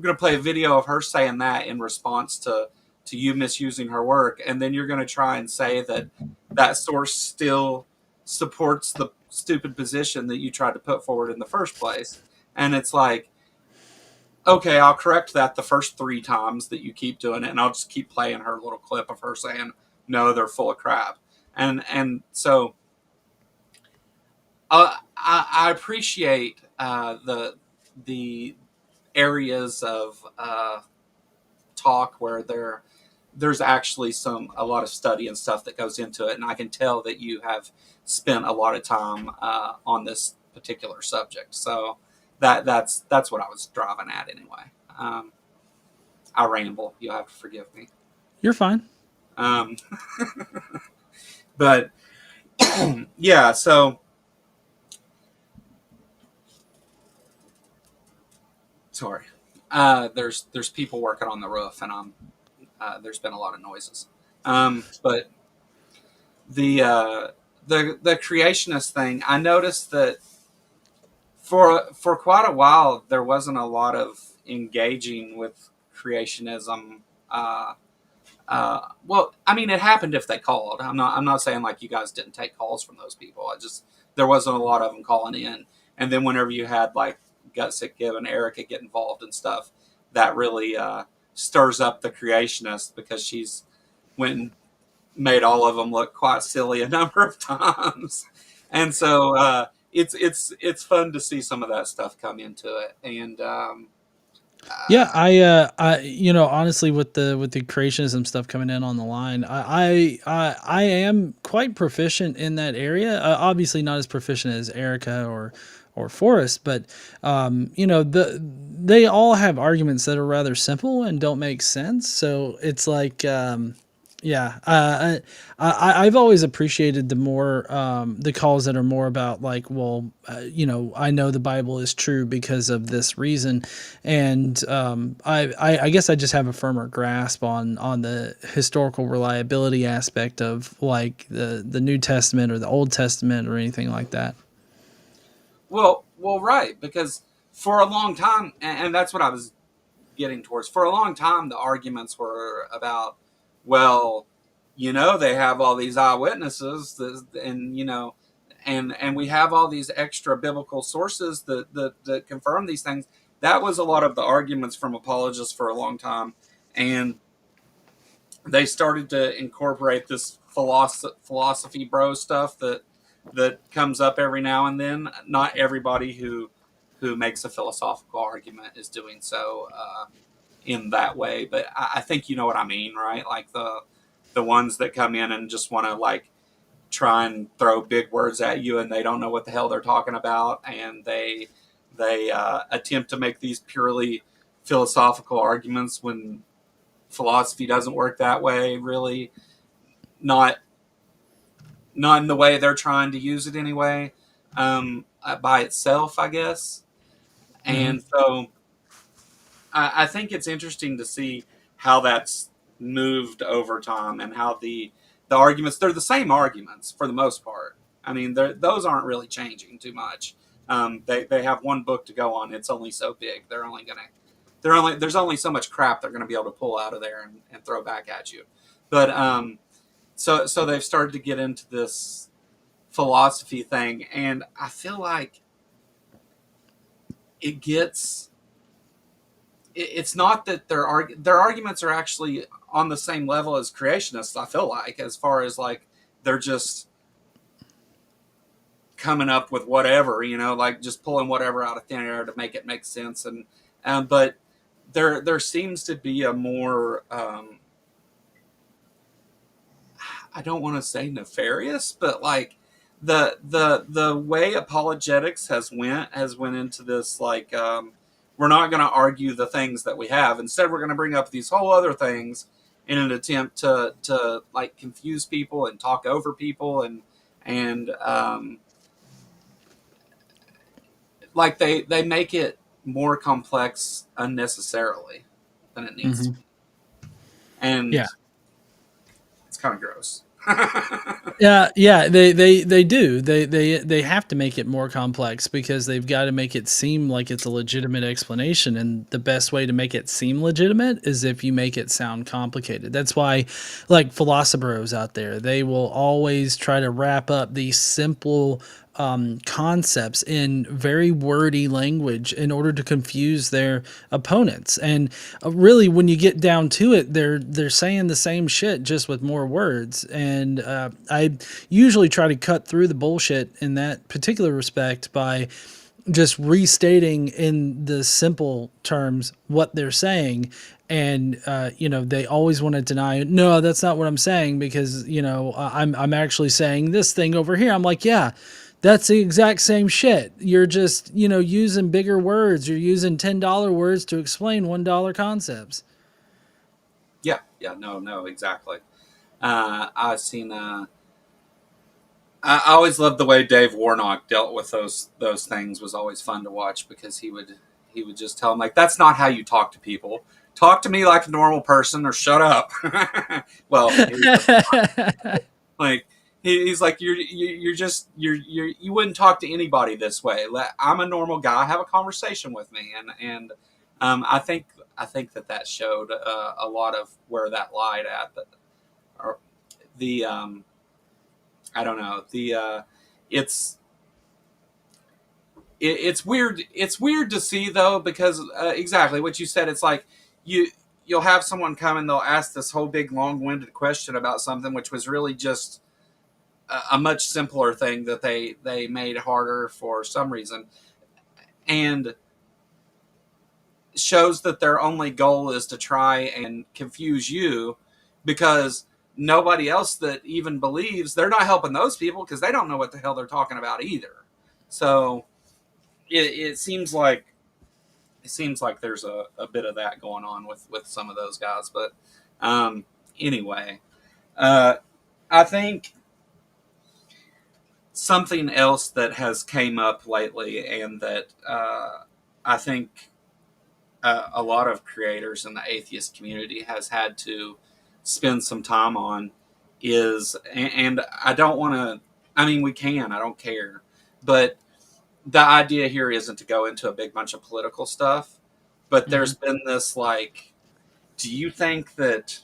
going to play a video of her saying that in response to you misusing her work, and then you're going to try and say that that source still supports the stupid position that you tried to put forward in the first place. And it's like, okay, I'll correct that the first 3 times that you keep doing it, and I'll just keep playing her little clip of her saying, no, they're full of crap. And so I appreciate the areas of talk where there's actually a lot of study and stuff that goes into it, and I can tell that you have spent a lot of time on this particular subject. So that's what I was driving at anyway. I ramble. You'll have to forgive me. You're fine. But yeah, so sorry. There's people working on the roof, and there's been a lot of noises. But the creationist thing, I noticed that for quite a while there wasn't a lot of engaging with creationism. Well, I mean, it happened if they called. I'm not saying like you guys didn't take calls from those people. There wasn't a lot of them calling in. And then whenever you had like Gutsick Gibb and Erica get involved and stuff, that really stirs up the creationists, because she's went and made all of them look quite silly a number of times. And so it's fun to see some of that stuff come into it. And Yeah, honestly, with the creationism stuff coming in on the line, I am quite proficient in that area. Obviously, not as proficient as Erica or Forrest, but they all have arguments that are rather simple and don't make sense. So it's like, yeah, I've always appreciated the more the calls that are more about like, well, I know the Bible is true because of this reason, and I guess I just have a firmer grasp on the historical reliability aspect of like the New Testament or the Old Testament or anything like that. well, right, because for a long time, and that's what I was getting towards. For a long time, the arguments were about, well, they have all these eyewitnesses, and and we have all these extra biblical sources that confirm these things. That was a lot of the arguments from apologists for a long time, and they started to incorporate this philosophy bro stuff that comes up every now and then. Not everybody who makes a philosophical argument is doing so in that way, but I think you know what I mean, right? Like the ones that come in and just want to like try and throw big words at you, and they don't know what the hell they're talking about, and they attempt to make these purely philosophical arguments when philosophy doesn't work that way, really. Not in the way they're trying to use it anyway, by itself, I guess. Mm-hmm. And so I think it's interesting to see how that's moved over time, and how the arguments, they're the same arguments for the most part. I mean, those aren't really changing too much. They have one book to go on. It's only so big. There's only so much crap they're going to be able to pull out of there and throw back at you. But so they've started to get into this philosophy thing, and I feel like it's not that their arguments are actually on the same level as creationists. I feel like, as far as like, they're just coming up with whatever, like just pulling whatever out of thin air to make it make sense. And but there seems to be a more I don't want to say nefarious, but like the way apologetics has went into this, like, we're not going to argue the things that we have. Instead, we're going to bring up these whole other things in an attempt to like confuse people and talk over people and like they make it more complex unnecessarily than it needs to Hmm. be, and Yeah. it's kind of gross. Yeah, yeah, they do. They have to make it more complex because they've got to make it seem like it's a legitimate explanation, and the best way to make it seem legitimate is if you make it sound complicated. That's why, like philosophers out there, they will always try to wrap up these simple concepts in very wordy language in order to confuse their opponents. And really, when you get down to it, they're saying the same shit just with more words. And I usually try to cut through the bullshit in that particular respect by just restating in the simple terms what they're saying. And they always want to deny, no, that's not what I'm saying, because I'm actually saying this thing over here. I'm like, yeah, that's the exact same shit. You're just using bigger words. You're using $10 words to explain $1 concepts. Yeah, yeah, no, no, exactly. I've seen. I always loved the way Dave Warnock dealt with those things. Was always fun to watch because he would just tell him like, "That's not how you talk to people. Talk to me like a normal person, or shut up." Well, like he's like, you're just you wouldn't talk to anybody this way. I'm a normal guy. Have a conversation with me, and I think that showed a lot of where that lied at. Or the I don't know, it's it's weird. It's weird to see though, because exactly what you said. It's like you you'll have someone come and they'll ask this whole big long-winded question about something which was really just a much simpler thing that they made harder for some reason, and shows that their only goal is to try and confuse you, because nobody else that even believes, they're not helping those people because they don't know what the hell they're talking about either. So it seems like there's a bit of that going on with some of those guys. But anyway, uh, I think something else that has came up lately, and that I think a lot of creators in the atheist community has had to spend some time on is, and I don't want to, I mean, we can, I don't care, but the idea here isn't to go into a big bunch of political stuff, but there's Mhm. been this like, do you think that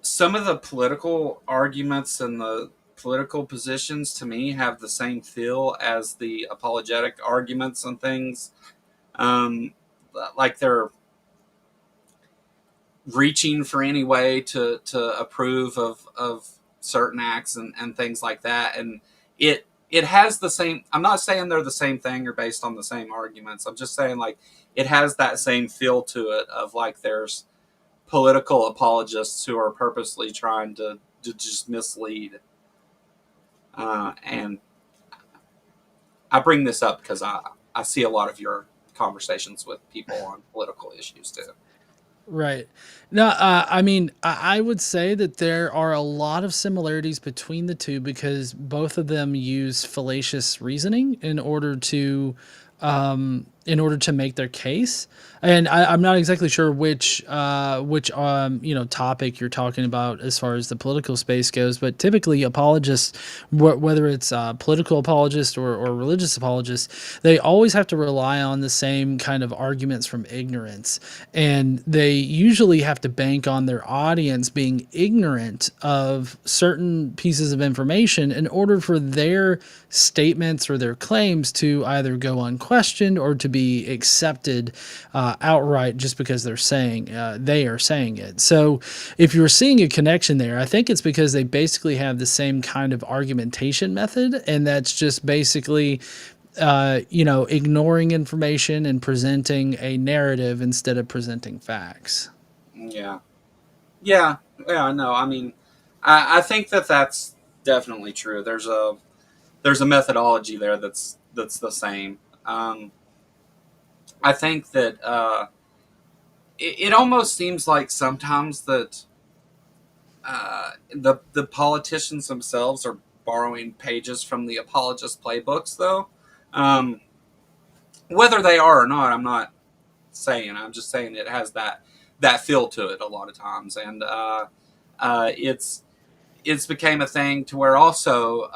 some of the political arguments and the political positions to me have the same feel as the apologetic arguments and things? Um, like they're reaching for any way to approve of certain acts and things like that. And it has the same, I'm not saying they're the same thing or based on the same arguments. I'm just saying like it has that same feel to it of like there's political apologists who are purposely trying to just mislead. And I bring this up because I see a lot of your conversations with people on political issues too. Right. No, I mean, I would say that there are a lot of similarities between the two because both of them use fallacious reasoning in order to make their case. And I'm not exactly sure which topic you're talking about as far as the political space goes, but typically apologists, whether it's political apologists or religious apologists, they always have to rely on the same kind of arguments from ignorance, and they usually have to bank on their audience being ignorant of certain pieces of information in order for their statements or their claims to either go unquestioned or to be accepted outright just because they are saying it. So if you're seeing a connection there, I think it's because they basically have the same kind of argumentation method, and that's just basically ignoring information and presenting a narrative instead of presenting facts. Yeah. Yeah, yeah, no, I mean, I think that's definitely true. There's a methodology there that's the same. I think that it almost seems like sometimes that the politicians themselves are borrowing pages from the apologist playbooks, though. Um, Whether they are or not, I'm not saying. I'm just saying it has that feel to it a lot of times, and it's became a thing to where also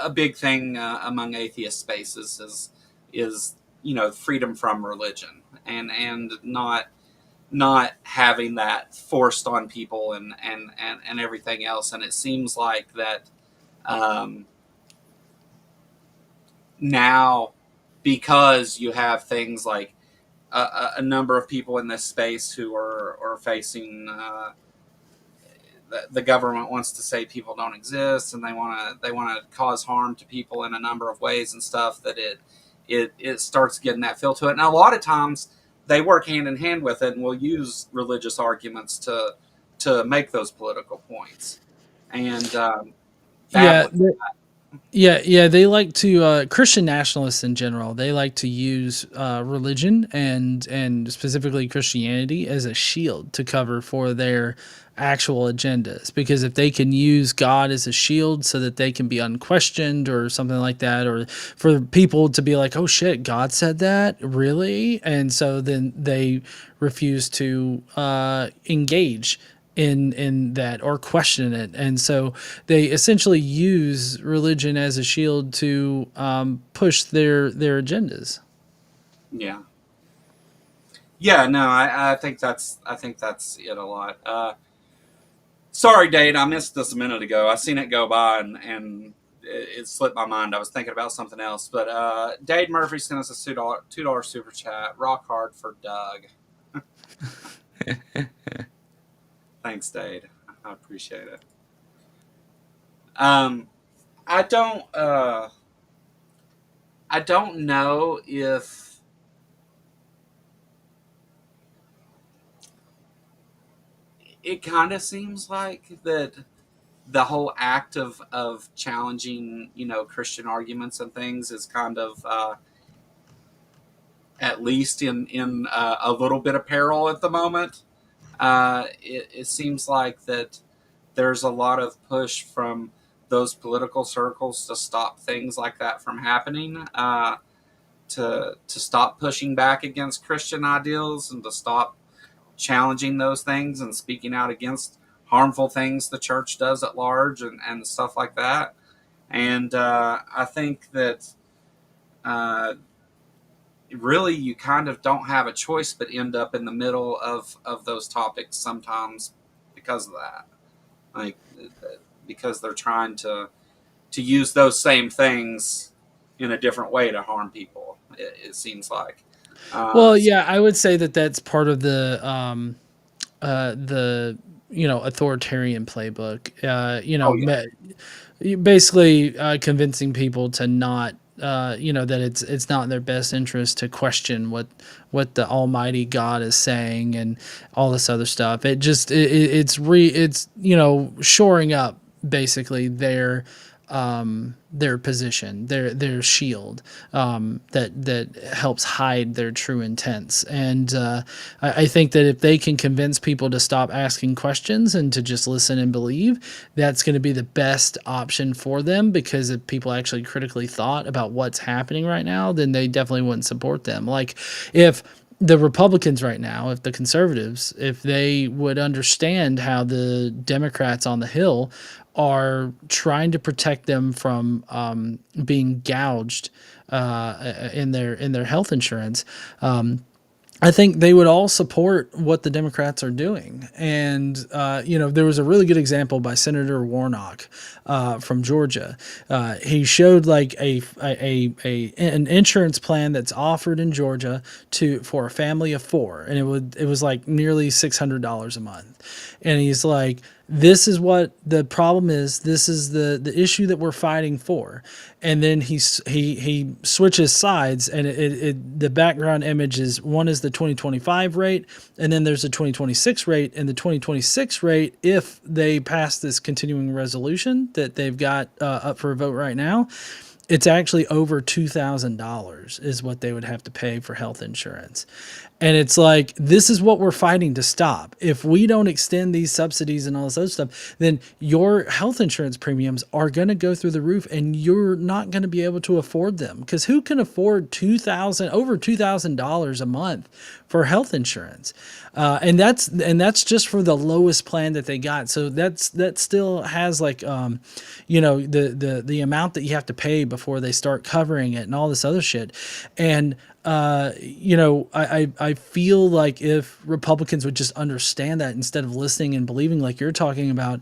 a big thing among atheist spaces is freedom from religion and not having that forced on people and everything else. And it seems like that um, now, because you have things like a number of people in this space who are facing the government wants to say people don't exist, and they want to cause harm to people in a number of ways and stuff, that it starts getting that feel to it. And a lot of times they work hand in hand with it and will use religious arguments to make those political points. And Yeah, that yeah. They like to Christian nationalists in general. They like to use religion and specifically Christianity as a shield to cover for their actual agendas. Because if they can use God as a shield so that they can be unquestioned or something like that, or for people to be like, "Oh shit, God said that, really?" And so then they refuse to engage in that or question it, and so they essentially use religion as a shield to push their agendas. yeah. Yeah, no, I think that's it a lot. Sorry, Dade, I missed this a minute ago. I seen it go by and it slipped my mind. I was thinking about something else. But Dade Murphy sent us a $2 super chat. Rock hard for Doug. Thanks, Dade. I appreciate it. Um, I don't. I don't know if it kind of seems like that the whole act of challenging Christian arguments and things is kind of at least in a little bit of peril at the moment. It seems like that there's a lot of push from those political circles to stop things like that from happening, to stop pushing back against Christian ideals and to stop challenging those things and speaking out against harmful things the church does at large and stuff like that. And I think that uh, really you kind of don't have a choice but end up in the middle of those topics sometimes because of that. Like, because they're trying to use those same things in a different way to harm people, it seems like. Well, yeah, I would say that that's part of the authoritarian playbook. Oh yeah. Basically convincing people to not that it's not in their best interest to question what the Almighty God is saying and all this other stuff. It just it's shoring up basically their position, their shield, that helps hide their true intents. And I think that if they can convince people to stop asking questions and to just listen and believe, that's going to be the best option for them. Because if people actually critically thought about what's happening right now, then they definitely wouldn't support them. Like, if the Republicans right now, if the conservatives, if they would understand how the Democrats on the Hill are trying to protect them from being gouged in their health insurance, I think they would all support what the Democrats are doing. And, there was a really good example by Senator Warnock from Georgia. He showed like an insurance plan that's offered in Georgia for a family of four. And it was like nearly $600 a month. And he's like, this is what the problem is. This is the issue that we're fighting for. And then he switches sides, and the background image is, one is the 2025 rate, and then there's the 2026 rate. And the 2026 rate, if they pass this continuing resolution that they've got up for a vote right now, it's actually over $2,000 is what they would have to pay for health insurance. And it's like, this is what we're fighting to stop. If we don't extend these subsidies and all this other stuff, then your health insurance premiums are going to go through the roof, and you're not going to be able to afford them. Because who can afford over $2,000 a month for health insurance? And that's just for the lowest plan that they got. So that still has like, the amount that you have to pay before they start covering it and all this other shit. And I feel like if Republicans would just understand that instead of listening and believing like you're talking about,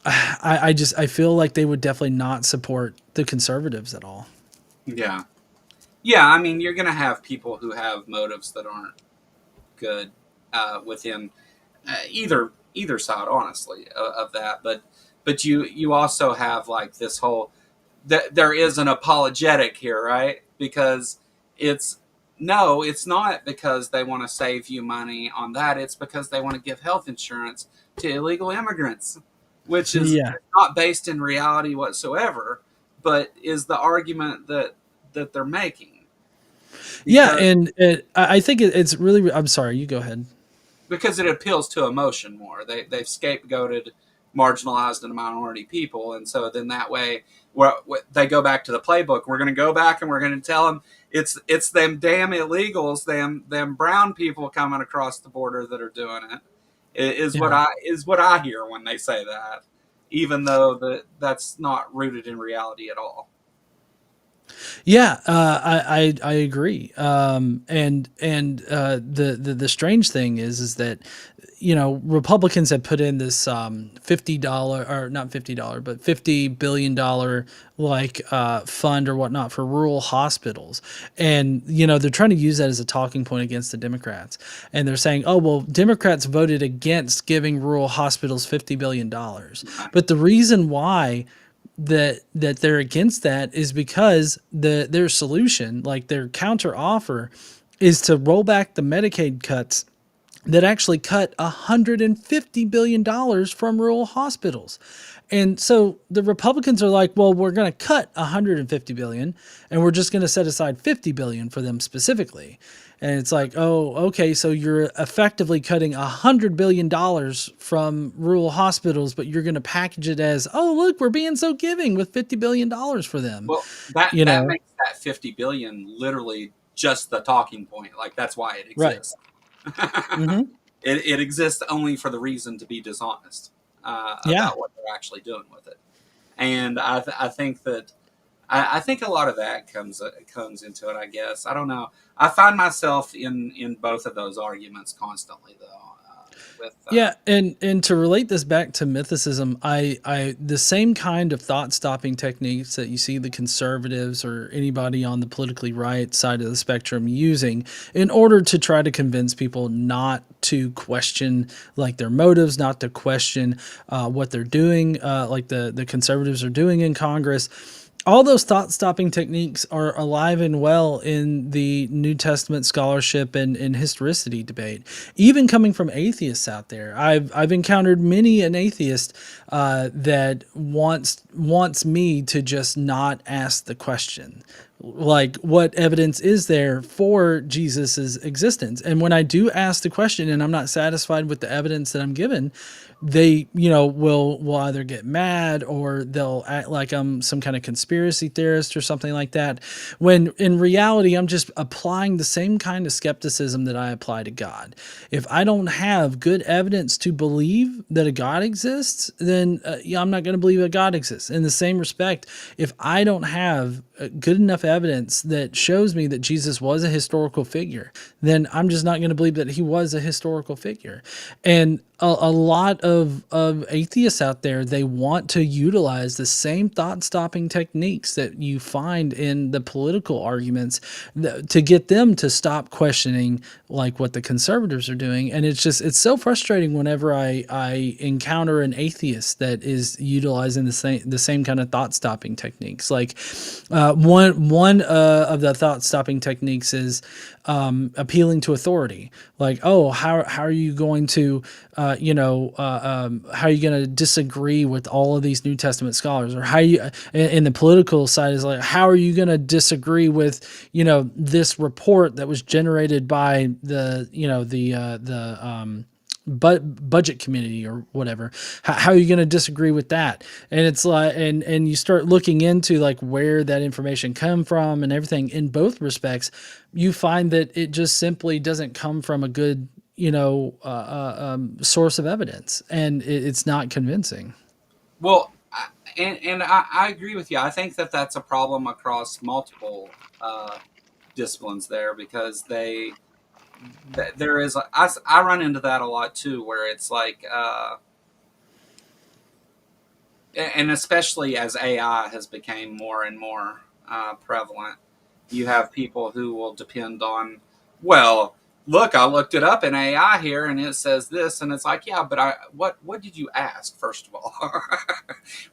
I feel like they would definitely not support the conservatives at all. Yeah. Yeah, I mean, you're going to have people who have motives that aren't good within either side, honestly, of that. But you also have like this whole there is an apologetic here, right? Because it's not because they want to save you money on that. It's because they want to give health insurance to illegal immigrants, which is Yeah. not based in reality whatsoever, but is the argument that they're making. Yeah. Because And I think it's really, I'm sorry, you go ahead. because it appeals to emotion more. They've scapegoated marginalized and minority people, and so then that way, they go back to the playbook. We're going to go back and we're going to tell them it's them damn illegals, them brown people coming across the border that are doing it. Yeah. Is what I hear when they say that, even though that's not rooted in reality at all. Yeah, I agree. The strange thing is that Republicans have put in this $50, or not $50, but $50 billion like fund or whatnot for rural hospitals, and they're trying to use that as a talking point against the Democrats, and they're saying, oh well, Democrats voted against giving rural hospitals $50 billion, but the reason why that they're against that is because their solution, like their counter offer, is to roll back the Medicaid cuts that actually cut $150 billion from rural hospitals. And so the Republicans are like, well, we're going to cut $150 billion and we're just going to set aside $50 billion for them specifically. And it's like, oh, okay, so you're effectively cutting $100 billion from rural hospitals, but you're going to package it as, oh, look, we're being so giving with $50 billion for them. Well, that You that know, makes that 50 billion literally just the talking point. Like that's why it right. exists. Hmm. It exists only for the reason to be dishonest Yeah. about what they're actually doing with it. And I think that I think a lot of that comes into it. I guess I don't know. I find myself in both of those arguments constantly, though. Yeah, and to relate this back to mythicism, I the same kind of thought stopping techniques that you see the conservatives or anybody on the politically right side of the spectrum using in order to try to convince people not to question like their motives, not to question what they're doing, like the conservatives are doing in Congress. All those thought stopping techniques are alive and well in the New Testament scholarship and historicity debate, even coming from atheists out there. I've encountered many an atheist that wants me to just not ask the question, like what evidence is there for Jesus's existence? And when I do ask the question and I'm not satisfied with the evidence that I'm given, they will either get mad or they'll act like I'm some kind of conspiracy theorist or something like that, when in reality I'm just applying the same kind of skepticism that I apply to God. If I don't have good evidence to believe that a God exists, then I'm not going to believe that God exists. In the same respect, if I don't have good enough evidence that shows me that Jesus was a historical figure, then I'm just not going to believe that he was a historical figure. And a lot of atheists out there, they want to utilize the same thought-stopping techniques that you find in the political arguments to get them to stop questioning like what the conservatives are doing. And it's so frustrating whenever I encounter an atheist that is utilizing the same kind of thought-stopping techniques. Like one of the thought-stopping techniques is appealing to authority. Like, oh, how are you going to how are you going to disagree with all of these New Testament scholars, or how you, and the political side is like, how are you going to disagree with, this report that was generated by budget committee or whatever. How are you going to disagree with that? And it's like, and you start looking into like where that information come from and everything. In both respects, you find that it just simply doesn't come from a good, source of evidence, and it's not convincing. Well, I agree with you. I think that that's a problem across multiple disciplines there, because there is I run into that a lot too, where it's like and especially as AI has become more and more prevalent, you have people who will depend on, well, look, I looked it up in AI here and it says this, and it's like, yeah, but what did you ask first of all?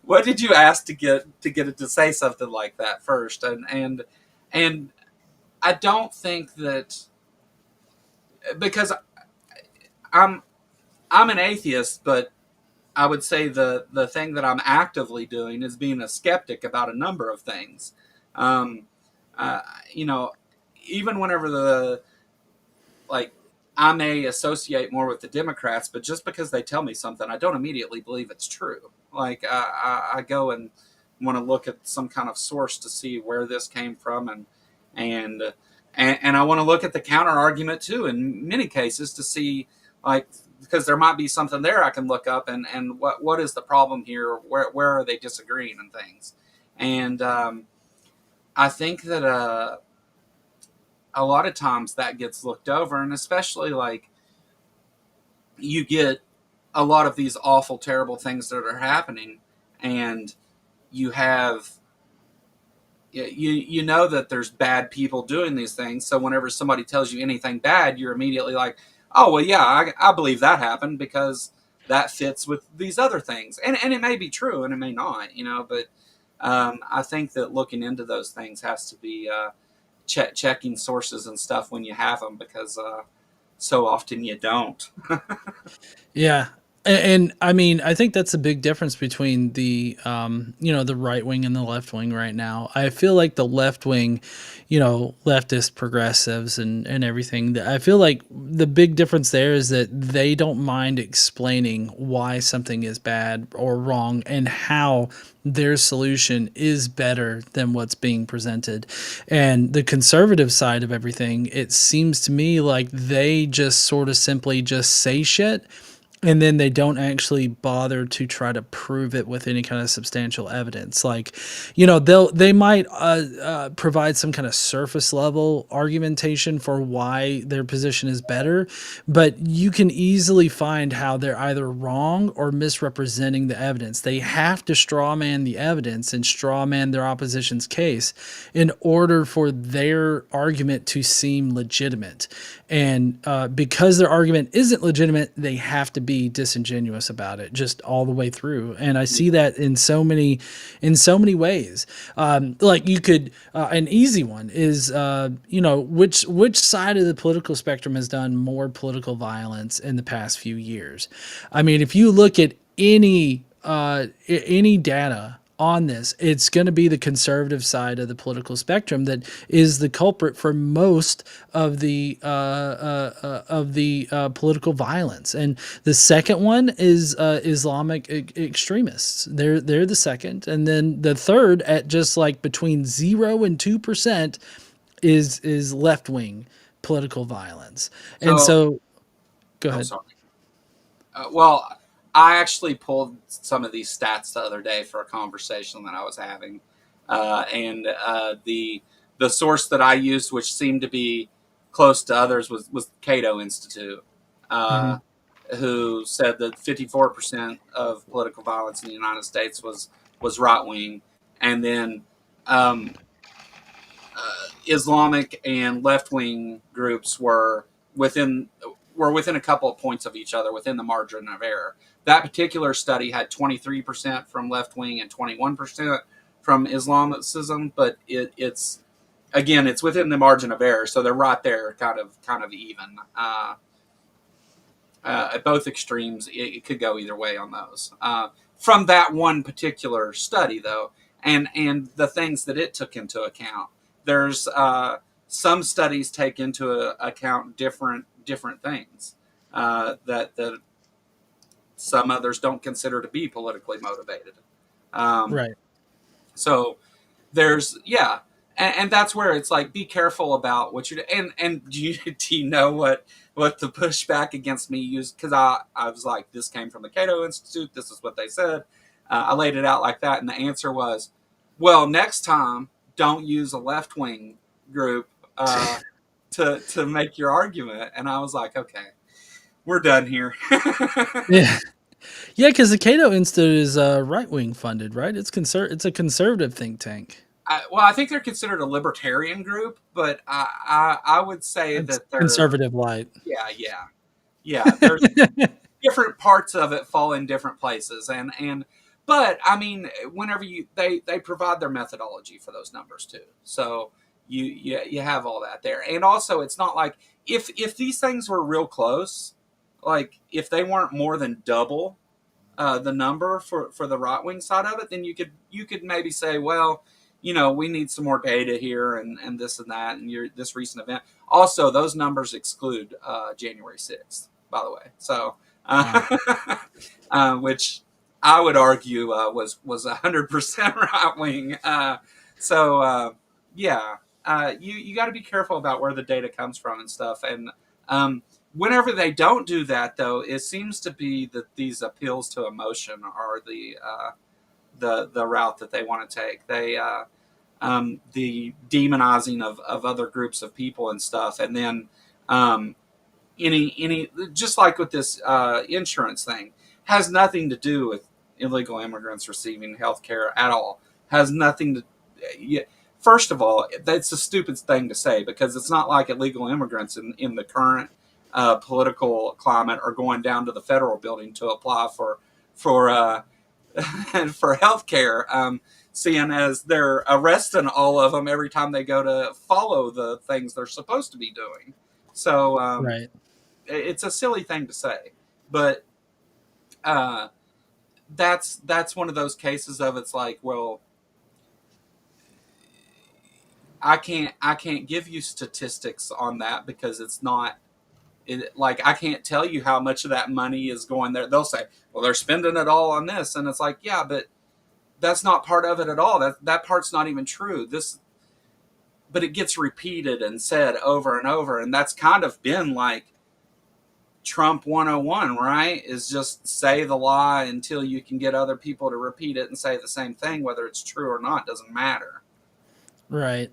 What did you ask to get it to say something like that first? And I don't think that, because I'm I'm an atheist, but I would say the thing that I'm actively doing is being a skeptic about a number of things. Um, uh, you know, even whenever like I may associate more with the Democrats, but just because they tell me something, I don't immediately believe it's true. Like I go and want to look at some kind of source to see where this came from, and and I want to look at the counter argument too in many cases to see, like, because there might be something there I can look up, and what is the problem here? Where are they disagreeing and things? And I think that a lot of times that gets looked over, and especially like you get a lot of these awful, terrible things that are happening, and you have you know that there's bad people doing these things. So whenever somebody tells you anything bad, you're immediately like, oh well, yeah, I believe that happened because that fits with these other things, and it may be true and it may not, but I think that looking into those things has to be checking sources and stuff when you have them, because so often you don't. Yeah. And I mean, I think that's a big difference between the right wing and the left wing right now. I feel like the left wing, leftist progressives and everything, I feel like the big difference there is that they don't mind explaining why something is bad or wrong and how their solution is better than what's being presented. And the conservative side of everything, it seems to me like they just sort of simply just say shit, and then they don't actually bother to try to prove it with any kind of substantial evidence. Like, they might provide some kind of surface level argumentation for why their position is better, but you can easily find how they're either wrong or misrepresenting the evidence. They have to straw man the evidence and straw man their opposition's case in order for their argument to seem legitimate. And because their argument isn't legitimate, they have to be disingenuous about it just all the way through. And I see that in so many ways. Like you could, an easy one is, which side of the political spectrum has done more political violence in the past few years? I mean, if you look at any data on this, it's going to be the conservative side of the political spectrum that is the culprit for most of the political violence. And the second one is Islamic extremists. They're the second, and then the third, at just like between 0 and 2%, is left wing political violence. And So, so, go oh, ahead. sorry. Well, I actually pulled some of these stats the other day for a conversation that I was having, and the source that I used, which seemed to be close to others, was Cato Institute, Hmm. uh, who said that 54% of political violence in the United States was right wing, and then um, Islamic and left wing groups were within a couple of points of each other within the margin of error. That particular study had 23% from left wing and 21% from Islamicism, but it's again, it's within the margin of error, so they're right there, kind of even. at both extremes. It could go either way on those. From that one particular study, though, and the things that it took into account, there's some studies take into account different things that some others don't consider to be politically motivated. Um, Right. so there's and that's where it's like be careful about what you do. And do you know what the pushback against me used, because I was like, this came from the Cato Institute, this is what they said. I laid it out like that, and the answer was, well, next time don't use a left-wing group to make your argument. And I was like, okay, we're done here. Yeah. Yeah, because the Cato Institute is right wing funded, right? It's a conservative think tank. Well, I think they're considered a libertarian group, but I would say It's that they're, conservative light. yeah. There's different parts of it fall in different places, and but I mean, whenever they provide their methodology for those numbers too, so you have all that there, and also it's not like if these things were real close, like if they weren't more than double the number for the right wing side of it, then you could maybe say, well, we need some more data here and this and that, and this recent event. Also, those numbers exclude January 6th, by the way. So, which I would argue was 100% right wing. Yeah, you got to be careful about where the data comes from and stuff. And whenever they don't do that, though, it seems to be that these appeals to emotion are the route that they want to take. The demonizing of other groups of people and stuff, and then any just like with this insurance thing, has nothing to do with illegal immigrants receiving health care at all. Has nothing to. Yeah, first of all, that's a stupid thing to say, because it's not like illegal immigrants in the current political climate are going down to the federal building to apply for for health care. Seeing as they're arresting all of them every time they go to follow the things they're supposed to be doing. So Right. it's a silly thing to say, but that's one of those cases of, it's like, well, I can't give you statistics on that, because it's not like, I can't tell you how much of that money is going there. They'll say, well, they're spending it all on this, and it's like, yeah, but that's not part of it at all. That part's not even true. But it gets repeated and said over and over, and that's kind of been like Trump 101, right? Is just say the lie until you can get other people to repeat it and say the same thing, whether it's true or not doesn't matter. Right.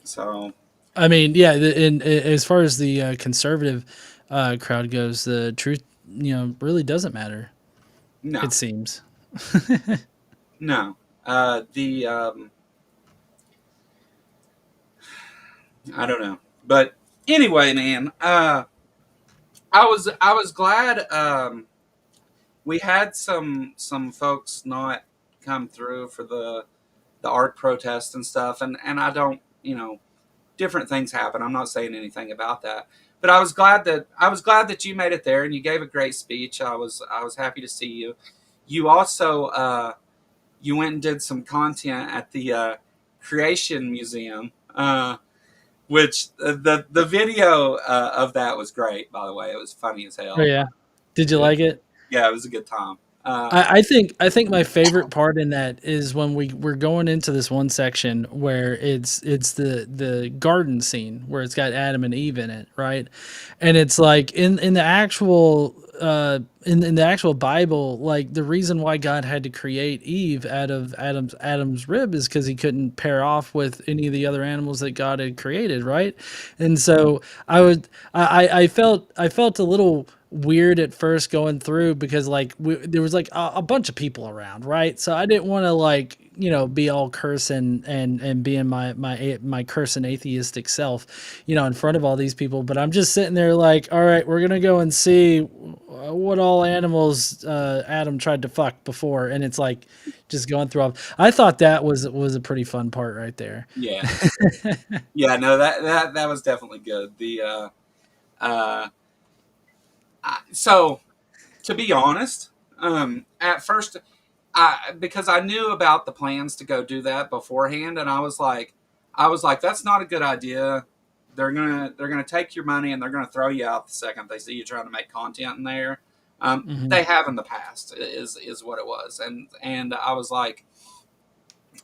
So I mean, yeah. As far as the conservative crowd goes, the truth, really doesn't matter. no, It seems. no. The I don't know, but anyway, man. I was glad we had some folks not come through for the art protest and stuff, and I don't, different things happen. I'm not saying anything about that, but I was glad that you made it there, and you gave a great speech. I was happy to see you. You also you went and did some content at the Creation Museum, which the video of that was great. By the way, it was funny as Oh hell. yeah. Did you like it? Yeah, it was a good time. I think my favorite part in that is when we're going into this one section where it's the garden scene where it's got Adam and Eve in it, right? And it's like in the actual in the actual Bible, like the reason why God had to create Eve out of Adam's rib is because he couldn't pair off with any of the other animals that God had created, right? And so I felt a little weird at first going through, because like there was like a bunch of people around, right? So I didn't want to like be all cursing and being my cursing atheistic self, in front of all these people. But I'm just sitting there like, all right, we're gonna go and see what all animals Adam tried to fuck before, and it's like just going through all. I thought that was a pretty fun part right there. Yeah, yeah, no, that was definitely good. The uh, So to be honest, at first, because I knew about the plans to go do that beforehand, and I was like, that's not a good idea. They're gonna take your money and they're gonna throw you out the second they see you trying to make content in there. Hmm. They have in the past is what it was, and I was like,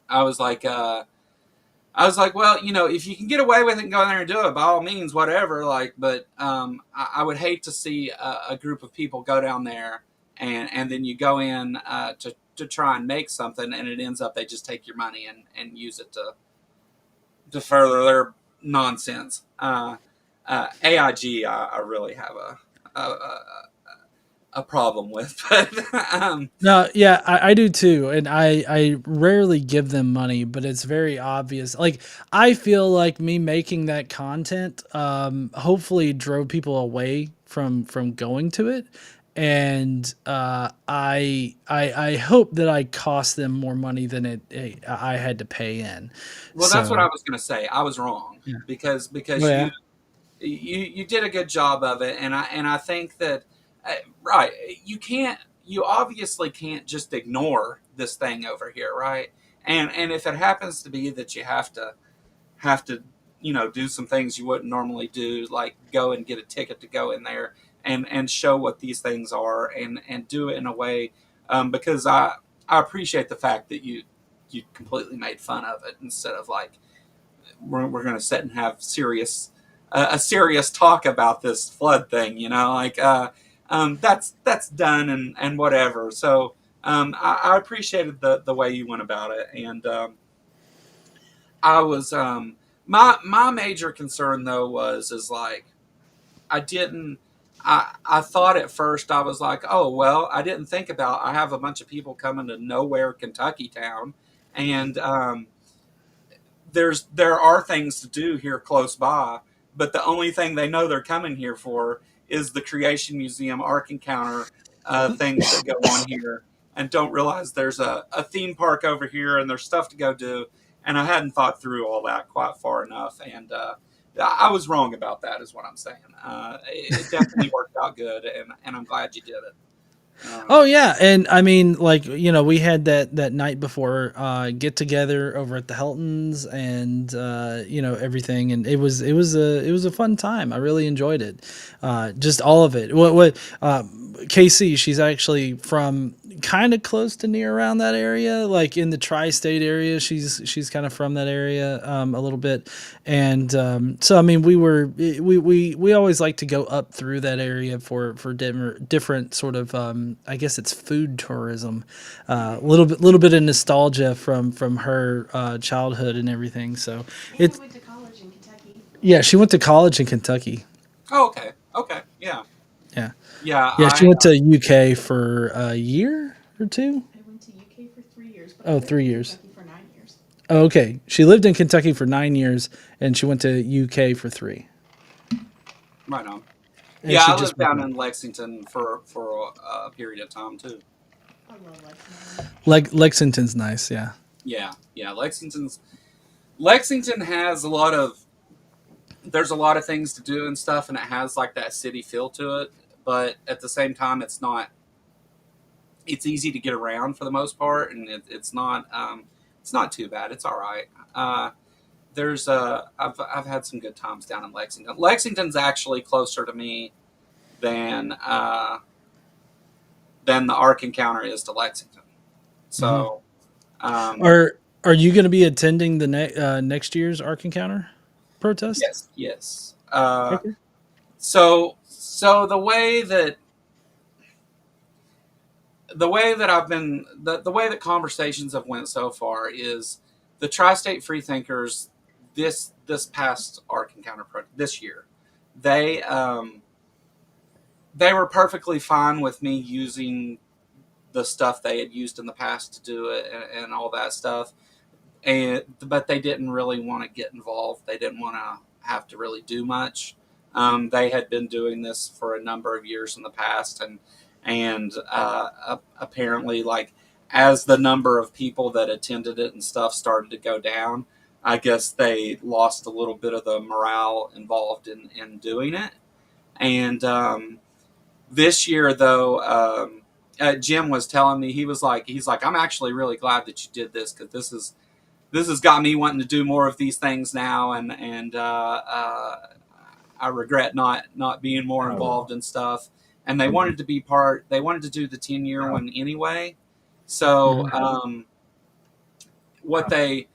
I was like, well, if you can get away with it and go in there and do it, by all means, whatever. Like, but I would hate to see a group of people go down there and then you go in to try and make something, and it ends up they just take your money and use it to further their nonsense. AIG, I really have a problem with, but No, yeah, I do too, and I rarely give them money, but it's very obvious. Like I feel like me making that content, hopefully drove people away from going to it, and I hope that I cost them more money than I had to pay in. well, that's what I So was going to say. I was wrong yeah, oh, because yeah. you did a good job of it, and I think that right, you obviously can't just ignore this thing over here, right? And if it happens to be that you have to do some things you wouldn't normally do, like go and get a ticket to go in there and show what these things are, and do it in a way, because I appreciate the fact that you completely made fun of it instead of like we're going to sit and have a serious talk about this flood thing, like that's done and whatever. So I appreciated the way you went about it, and I was my major concern though was is like I didn't. I thought at first I was like, oh well, I didn't think about I have a bunch of people coming to nowhere Kentucky town, and there are things to do here close by, but the only thing they know they're coming here for is the Creation Museum Ark Encounter things that go on here, and don't realize there's a theme park over here and there's stuff to go do. And I hadn't thought through all that quite far enough, and I was wrong about that, is what I'm saying. It definitely worked out good, and I'm glad you did it. Oh yeah, and I mean, like we had that night before get together over at the Heltons, and everything, and it was a fun time. I really enjoyed it, just all of it. What KC? She's actually from kind of close to near around that area, like in the tri-state area. She's kind of from that area a little bit, and so I mean, we always like to go up through that area for different sort of I guess it's food tourism, a little bit of nostalgia from her childhood and everything. So And I it's went to college in Kentucky. yeah, she went to college in Kentucky. Oh, okay, okay, yeah, Yeah, yeah. yeah, she went to UK for a year or two. I went to UK for 3 years, but I Oh, lived three in years. Kentucky for 9 years. Oh, okay, she lived in Kentucky for 9 years, and she went to UK for three, Right on. and Yeah, she I just lived went down back. in Lexington for a period of time too. I love Lexington. Lexington's nice. Yeah. Yeah, yeah. Lexington has a lot of there's a lot of things to do and stuff, and it has like that city feel to it. But at the same time, it's not. It's easy to get around for the most part, and it's not too bad. It's all right. I've had some good times down in Lexington. Lexington's actually closer to me than uh, than the Ark Encounter is to Lexington. Hmm. So um, Are you going to be attending the next year's Ark Encounter protest? yes, yes. Okay. So the way that the way that conversations have went so far is the tri-state freethinkers this past Ark Encounter this year, they they were perfectly fine with me using the stuff they had used in the past to do it, and all that stuff, but they didn't really want to get involved. They didn't want to have to really do much. They had been doing this for a number of years in the past, and apparently, like as the number of people that attended it and stuff started to go down, I guess they lost a little bit of the morale involved in doing it, and This year, though, Jim was telling me, he's like, I'm actually really glad that you did this, because this has got me wanting to do more of these things now, and I regret not being more involved in stuff. And they wanted to be part. They wanted to do the 10-year one anyway. So Mhm. what they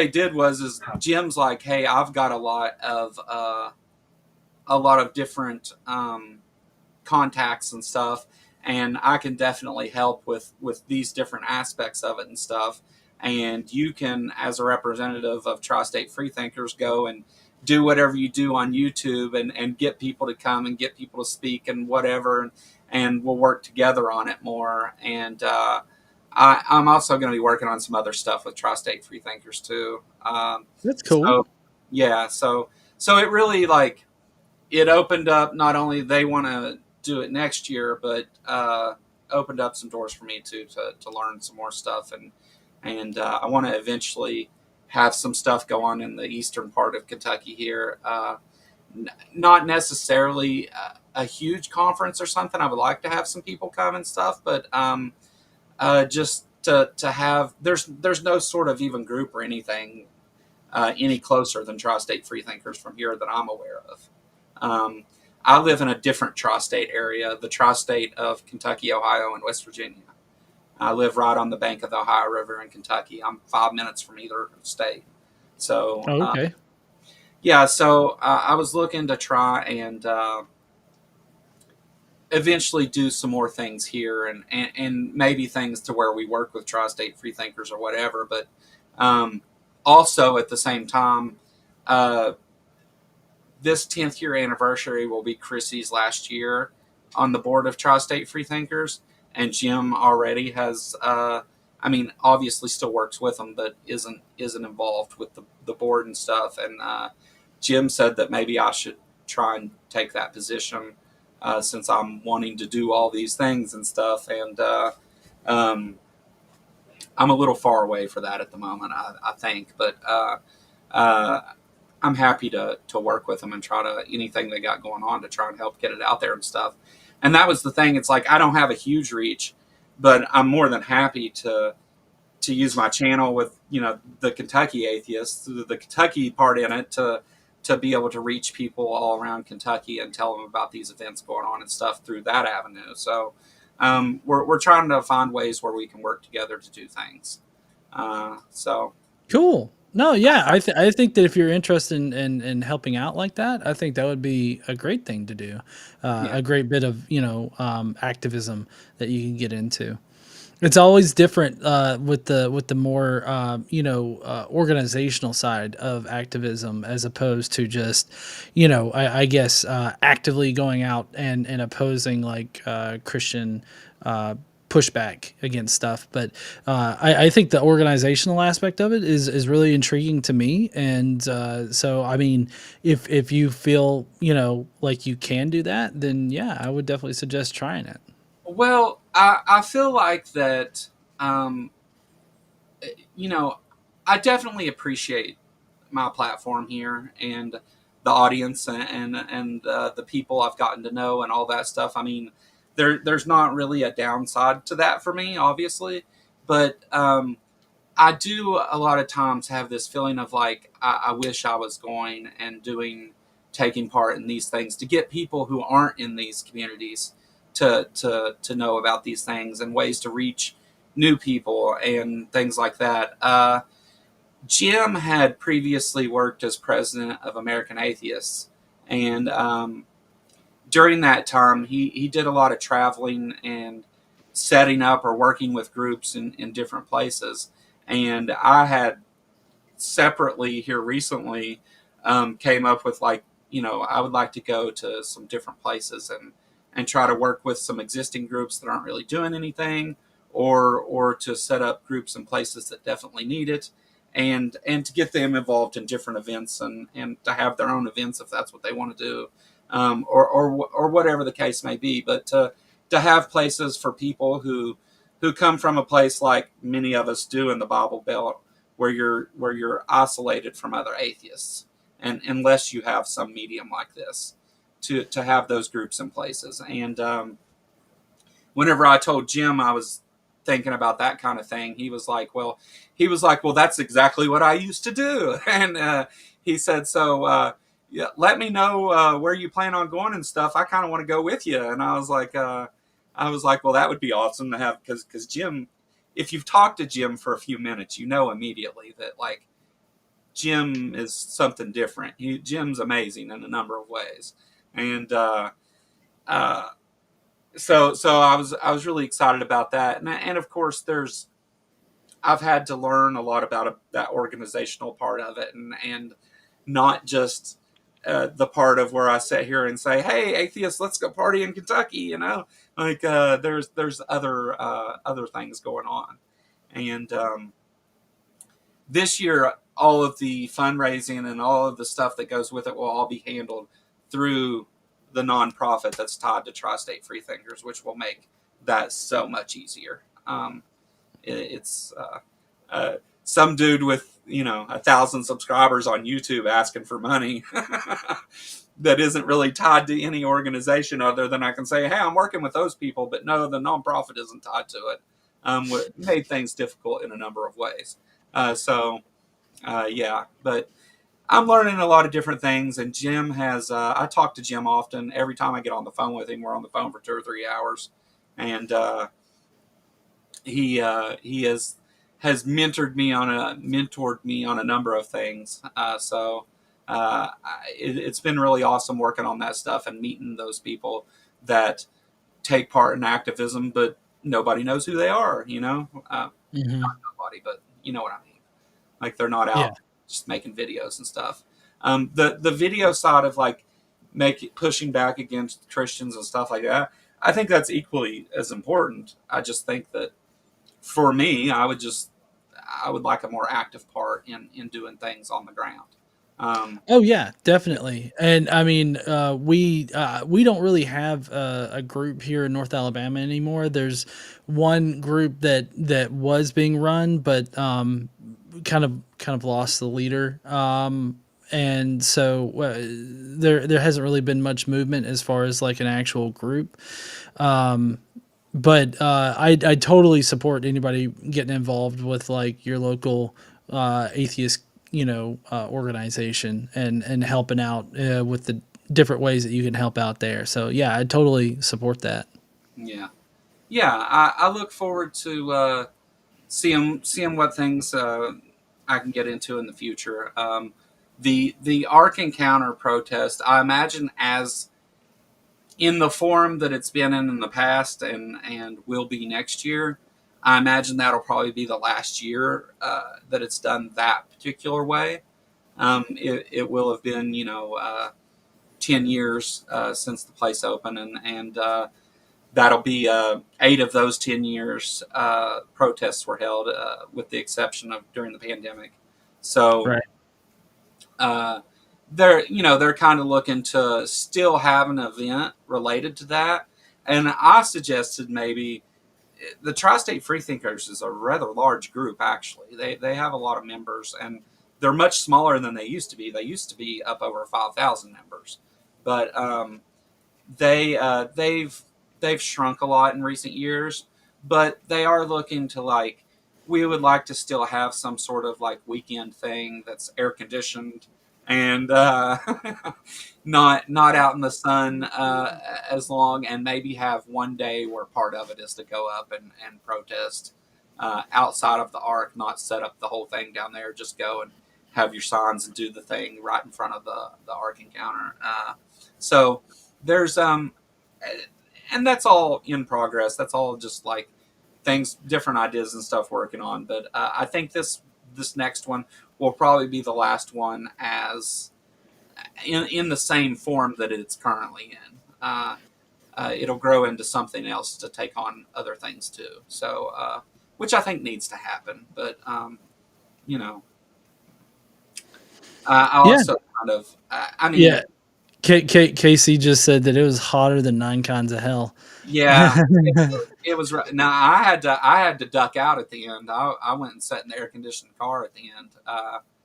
did was, is Jim's like, hey, I've got a lot of different contacts and stuff, and I can definitely help with these different aspects of it and stuff. And you can, as a representative of Tri-State Freethinkers, go and do whatever you do on YouTube, and get people to come and get people to speak and whatever, and we'll work together on it more. And I'm also going to be working on some other stuff with Tri-State Freethinkers too. That's cool. So yeah, so it really, like, it opened up, not only they want to do it next year, but opened up some doors for me too, to learn some more stuff. And I want to eventually have some stuff go on in the eastern part of Kentucky here. Not necessarily a huge conference or something. I would like to have some people come and stuff, but just to have, there's no sort of even group or anything any closer than Tri-State Freethinkers from here that I'm aware of. I live in a different tri-state area, the tri-state of Kentucky, Ohio, and West Virginia. I live right on the bank of the Ohio River in Kentucky. I'm 5 minutes from either state. So, Oh, okay. yeah, so I was looking to try and eventually do some more things here, and maybe things to where we work with Tri-State Freethinkers or whatever. But also at the same time, uh, this 10th year anniversary will be Chrissy's last year on the board of Tri-State Freethinkers, and Jim already has, I mean, obviously still works with them, but isn't involved with the board and stuff. And Jim said that maybe I should try and take that position, since I'm wanting to do all these things and stuff. And um, I'm a little far away for that at the moment, I think, but uh, I'm happy to work with them and try to, anything they got going on, to try and help get it out there and stuff. And that was the thing. It's like, I don't have a huge reach, but I'm more than happy to use my channel with, the Kentucky atheists, the Kentucky part in it, to be able to reach people all around Kentucky and tell them about these events going on and stuff through that avenue. So we're trying to find ways where we can work together to do things. So Cool. No, yeah, I think that if you're interested in helping out like that, I think that would be a great thing to do. yeah. A great bit of activism that you can get into. It's always different with the more organizational side of activism, as opposed to just I guess actively going out and opposing like Christian pushback against stuff. But I think the organizational aspect of it is really intriguing to me. And so I mean, if you feel like you can do that, then yeah, I would definitely suggest trying it. Well, I feel like that, um, you know, I definitely appreciate my platform here, and the audience, and the people I've gotten to know and all that stuff. I mean, there's not really a downside to that for me, obviously, but I do a lot of times have this feeling of like, I wish I was going and taking part in these things, to get people who aren't in these communities to know about these things, and ways to reach new people and things like that. Jim had previously worked as president of American Atheists, and during that time, he did a lot of traveling and setting up or working with groups in different places. And I had separately here recently came up with, like, I would like to go to some different places and try to work with some existing groups that aren't really doing anything, or to set up groups in places that definitely need it, and to get them involved in different events, and to have their own events if that's what they want to do, or whatever the case may be. But to have places for people who come from a place like many of us do in the Bible Belt, where you're isolated from other atheists, and unless you have some medium like this. to have those groups in places. And whenever I told Jim I was thinking about that kind of thing, he was like, well, that's exactly what I used to do. And he said, so yeah, let me know where you plan on going and stuff. I kind of want to go with you. And I was like, well, that would be awesome to have, because Jim, if you've talked to Jim for a few minutes, you know immediately that like Jim is something different. Jim's amazing in a number of ways. And uh, so I was really excited about that. And of course, I've had to learn a lot about that organizational part of it, and not just the part of where I sit here and say, "Hey, atheists, let's go party in Kentucky." Like there's other things going on, and this year all of the fundraising and all of the stuff that goes with it will all be handled through the nonprofit that's tied to Tri-State Freethinkers, which will make that so much easier. It's some dude with 1,000 subscribers on YouTube asking for money that isn't really tied to any organization other than I can say, hey, I'm working with those people, but no, the nonprofit isn't tied to it. What made things difficult in a number of ways. Yeah, but I'm learning a lot of different things, and Jim has. I talk to Jim often. Every time I get on the phone with him, we're on the phone for 2 or 3 hours, and he has mentored me on a number of things. It's been really awesome working on that stuff and meeting those people that take part in activism, but nobody knows who they are. Not nobody, but you know what I mean. Like they're not out Yeah. just making videos and stuff. The video side of like pushing back against Christians and stuff like that, I think that's equally as important. I just think that for me, I would like a more active part in doing things on the ground. Oh yeah, definitely. And I mean, we don't really have a group here in North Alabama anymore. There's one group that was being run, but kind of lost the leader. And so there hasn't really been much movement as far as like an actual group. But I totally support anybody getting involved with like your local atheist organization and helping out with the different ways that you can help out there. So yeah, I totally support that. Yeah. I look forward to seeing what things I can get into in the future. The Ark Encounter protest, I imagine, as in the form that it's been in the past and will be next year, I imagine that'll probably be the last year that it's done that particular way. It will have been 10 years since the place opened, and that'll be 8 of those 10 years protests were held, with the exception of during the pandemic. So Right. they're kind of looking to still have an event related to that. And I suggested maybe the Tri-State Freethinkers is a rather large group. Actually, they have a lot of members, and they're much smaller than they used to be. They used to be up over 5,000 members, but they've shrunk a lot in recent years. But they are looking to like, we would like to still have some sort of like weekend thing that's air conditioned and not out in the sun as long, and maybe have one day where part of it is to go up and protest outside of the Ark, not set up the whole thing down there, just go and have your signs and do the thing right in front of the Ark Encounter. So there's and that's all in progress. That's all just like things, different ideas and stuff working on. But I think this next one will probably be the last one as in the same form that it's currently in. It'll grow into something else to take on other things too. So, which I think needs to happen. But I Yeah. also kind of, I mean, Yeah. Casey just said that it was hotter than 9 kinds of hell. yeah, it was. Now I had to duck out at the end. I went and sat in the air conditioned car at the end.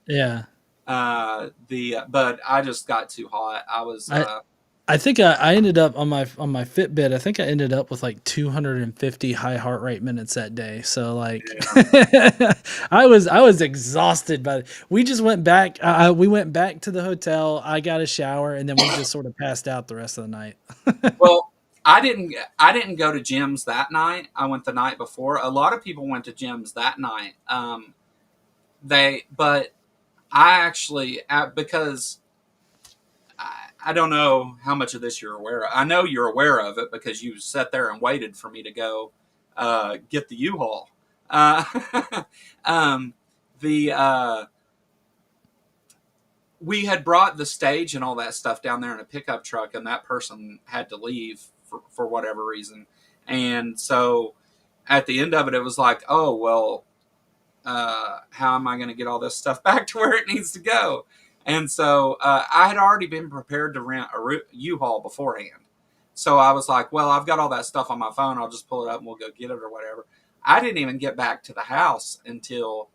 Yeah. But I just got too hot. I was. I I think I ended up on my Fitbit. I think I ended up with like 250 high heart rate minutes that day. So like, Yeah. I was exhausted, but we just went back. We went back to the hotel. I got a shower, and then we just sort of passed out the rest of the night. Well, I didn't go to gyms that night. I went the night before. A lot of people went to gyms that night. But I actually, because I don't know how much of this you're aware of. I know you're aware of it because you sat there and waited for me to go get the U-Haul. Uh, um, the We had brought the stage and all that stuff down there in a pickup truck, and that person had to leave for whatever reason. And so at the end of it, it was like, oh, well, how am I going to get all this stuff back to where it needs to go? And so I had already been prepared to rent a U-Haul beforehand. So I was like, well, I've got all that stuff on my phone. I'll just pull it up and we'll go get it or whatever. I didn't even get back to the house until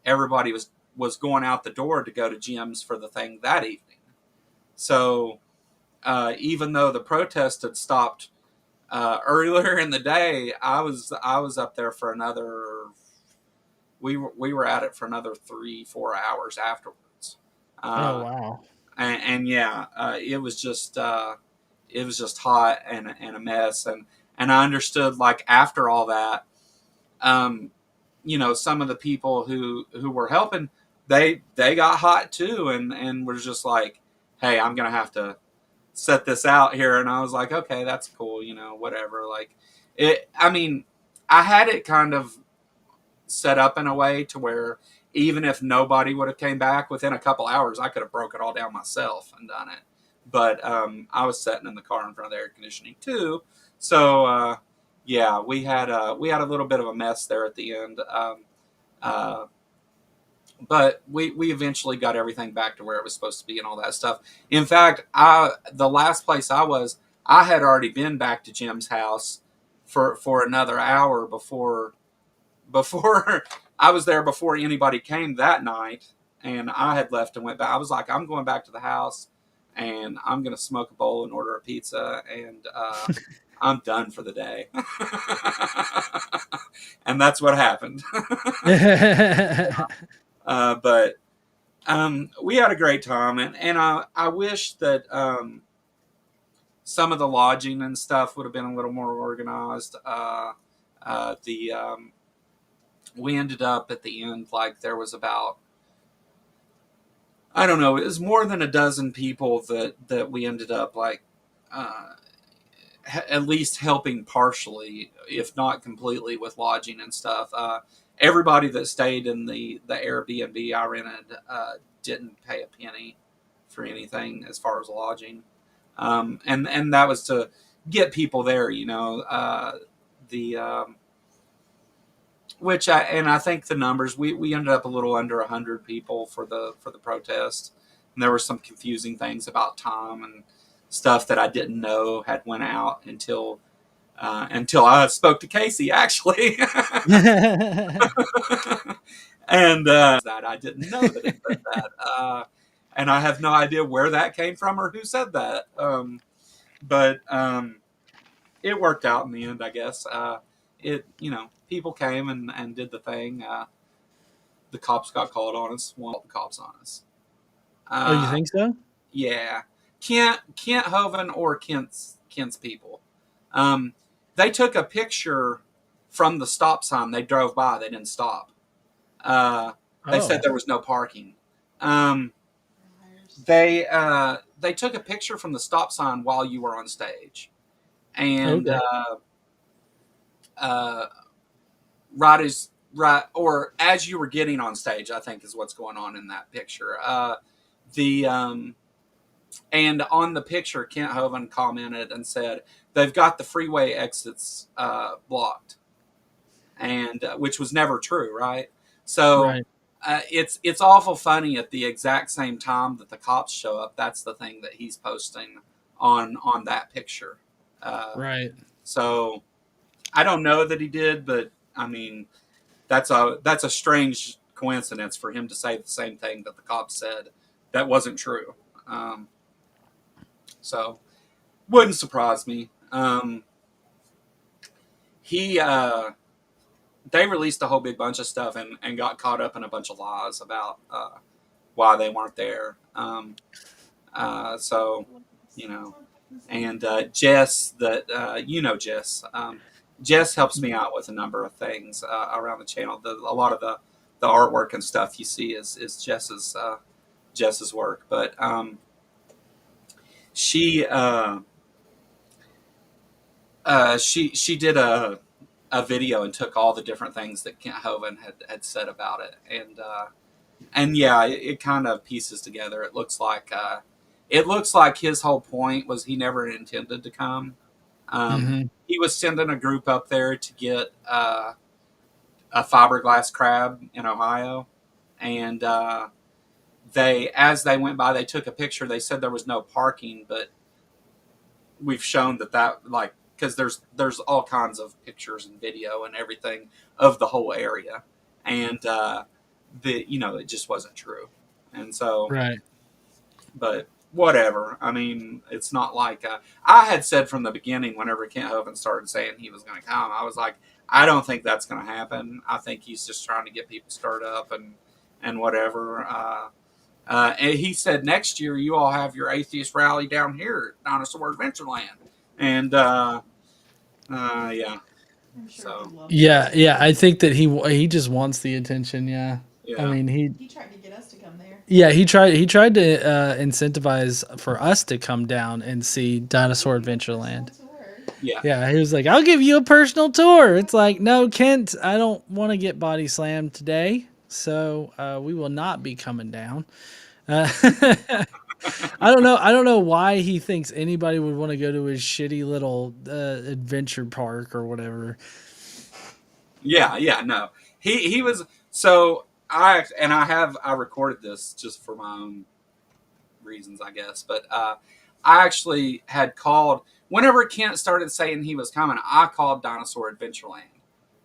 everybody was going out the door to go to Jim's for the thing that evening. So even though the protest had stopped earlier in the day, I was up there for another. We were at it for another 3-4 hours afterwards. Oh Uh, wow. and yeah, it was just hot and a mess. And I understood, like, after all that, um, some of the people who were helping, they got hot too, and were just like, hey, I'm gonna have to set this out here. And I was like, okay, that's cool, whatever. Like, it. I mean, I had it kind of set up in a way to where even if nobody would have came back within a couple hours, I could have broke it all down myself and done it. But I was sitting in the car in front of the air conditioning too, so yeah, we had a little bit of a mess there at the end. Uh, but we eventually got everything back to where it was supposed to be and all that stuff. In fact, the last place I had already been back to Jim's house for another hour before I was there before anybody came that night, and I had left and went back. I was like, I'm going back to the house, and I'm going to smoke a bowl and order a pizza, and I'm done for the day. And that's what happened. But we had a great time, and I wish that some of the lodging and stuff would have been a little more organized. The We ended up at the end, like, there was about, I don't know, it was more than a dozen people that we ended up, like, uh, at least helping partially, if not completely, with lodging and stuff. Everybody that stayed in the Airbnb I rented didn't pay a penny for anything as far as lodging, and that was to get people there. The Which I think the numbers, we ended up a little under 100 people for the protest, and there were some confusing things about time and stuff that I didn't know had went out until I spoke to Casey, actually. And that I didn't know that he said that, and I have no idea where that came from or who said that. But it worked out in the end, I guess. People came and did the thing. The cops got called on us. One of the cops on us. Oh, you think so? Yeah, Kent Hovind or Kent's people. They took a picture from the stop sign. They drove by. They didn't stop. They said Oh, there was no parking. They took a picture from the stop sign while you were on stage, and okay. uh, or as you were getting on stage, I think is what's going on in that picture. The And on the picture, Kent Hovind commented and said they've got the freeway exits blocked, and which was never true, right? So Right. it's awful funny. At the exact same time that the cops show up, that's the thing that he's posting on that picture. Uh, Right. so I don't know that he did, but I mean, that's a strange coincidence for him to say the same thing that the cops said that wasn't true. Um, so Wouldn't surprise me. He they released a whole big bunch of stuff and got caught up in a bunch of lies about why they weren't there. So you know, and Jess, that Jess. Jess helps me out with a number of things around the channel. A lot of the artwork and stuff you see is Jess's work, but she she did a video and took all the different things that Kent Hovind had said about it, and yeah, it kind of pieces together. It looks like his whole point was he never intended to come. Hmm. He was sending a group up there to get a fiberglass crab in Ohio, and as they went by, they took a picture. They said there was no parking, but we've shown that like, because there's all kinds of pictures and video and everything of the whole area, and it just wasn't true, and so. Right. But whatever. I mean, it's not like I had said from the beginning. Whenever Kent Hovind started saying he was going to come, I was like, I don't think that's going to happen. I think he's just trying to get people stirred up and whatever. And he said next year you all have your atheist rally down here at Dinosaur Adventureland, and yeah. I'm sure So. he'd love Yeah, that. yeah. I think that he just wants the attention. Yeah. Yeah. I mean, He tried to get us to come there. yeah, he tried to incentivize for us to come down and see Dinosaur Adventureland. Yeah. Yeah, he was like, "I'll give you a personal tour." It's like, "No, Kent, I don't want to get body slammed today, so we will not be coming down." I don't know. I don't know why he thinks anybody would want to go to his shitty little adventure park or whatever. Yeah, no. He was so I recorded this just for my own reasons, I guess. But I actually had called whenever Kent started saying he was coming. I called Dinosaur Adventureland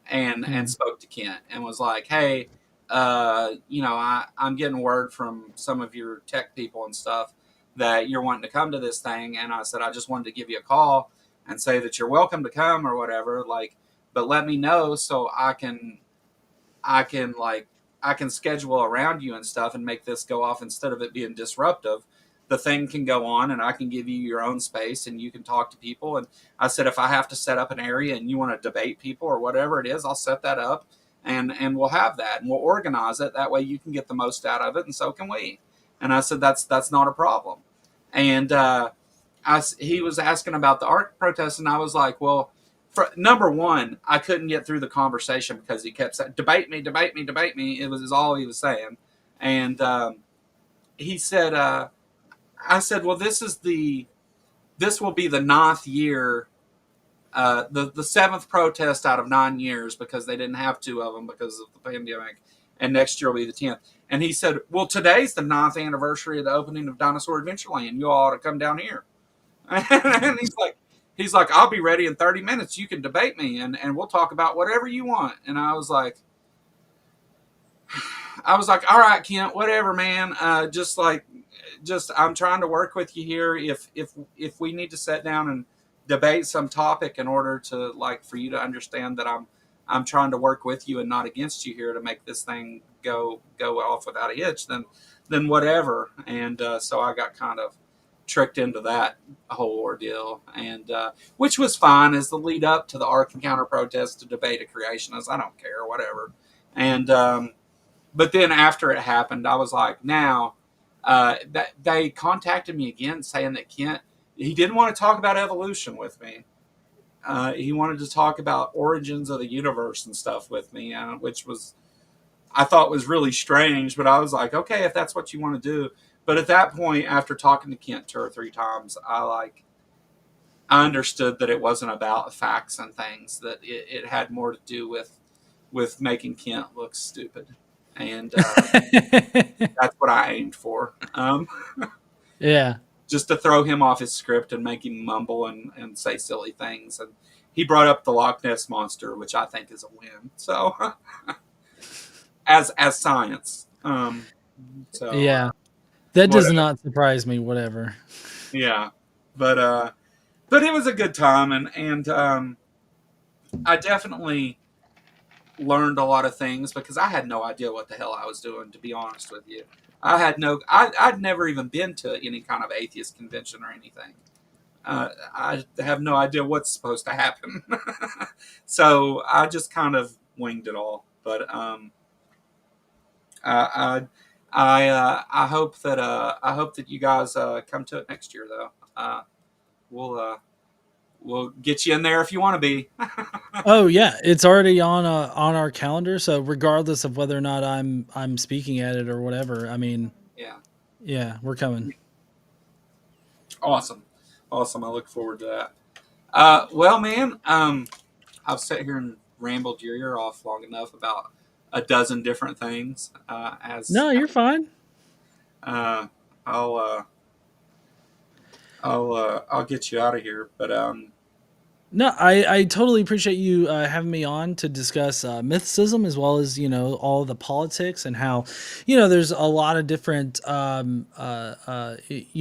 and spoke to Kent and was like, "Hey, I'm getting word from some of your tech people and stuff that you're wanting to come to this thing." And I said, "I just wanted to give you a call and say that you're welcome to come or whatever. Like, but let me know so I can schedule around you and stuff and make this go off instead of it being disruptive. The thing can go on and I can give you your own space and you can talk to people." And I said, if I have to set up an area and you want to debate people or whatever it is, I'll set that up and we'll have that and we'll organize it. That way you can get the most out of it and so can we. And I said, that's not a problem. And he was asking about the art protest and I was like, well, number one, I couldn't get through the conversation because he kept saying, debate me, debate me, debate me. It was all he was saying. And he said, I said, well, this will be the 9th year, the 7th protest out of 9 years because they didn't have 2 of them because of the pandemic. And next year will be the 10th. And he said, well, today's the 9th anniversary of the opening of Dinosaur Adventureland. You all ought to come down here. And he's like, I'll be ready in 30 minutes. You can debate me and we'll talk about whatever you want. And I was like, all right, Kent, whatever, man. I'm trying to work with you here. If we need to sit down and debate some topic in order to for you to understand that I'm trying to work with you and not against you here to make this thing go off without a hitch, then whatever. And so I got kind of tricked into that whole ordeal, and which was fine as the lead up to the Ark Encounter protest to debate a creationist. I don't care, whatever. And but then after it happened, I was like, now that they contacted me again saying that Kent, he didn't want to talk about evolution with me. He wanted to talk about origins of the universe and stuff with me, which I thought was really strange. But I was like, okay, if that's what you want to do. But at that point, after talking to Kent 2 or 3 times, I understood that it wasn't about facts and things, that it had more to do with making Kent look stupid. And that's what I aimed for. Yeah. Just to throw him off his script and make him mumble and say silly things. And he brought up the Loch Ness Monster, which I think is a win. So, as science. So yeah. That does not surprise me, whatever. Yeah. But but it was a good time, and I definitely learned a lot of things because I had no idea what the hell I was doing. To be honest with you, I'd never even been to any kind of atheist convention or anything. I have no idea what's supposed to happen, so I just kind of winged it all. But I I hope that you guys come to it next year though. We'll we'll get you in there if you want to be. Oh yeah, it's already on our calendar. So regardless of whether or not I'm speaking at it or whatever, I mean, Yeah, yeah, we're coming. awesome, awesome. I look forward to that. Well, man, I've sat here and rambled your ear off long enough about a dozen different things. No, you're fine. Uh, I'll I'll get you out of here. But No, I totally appreciate you having me on to discuss mythicism as well as all the politics and how there's a lot of different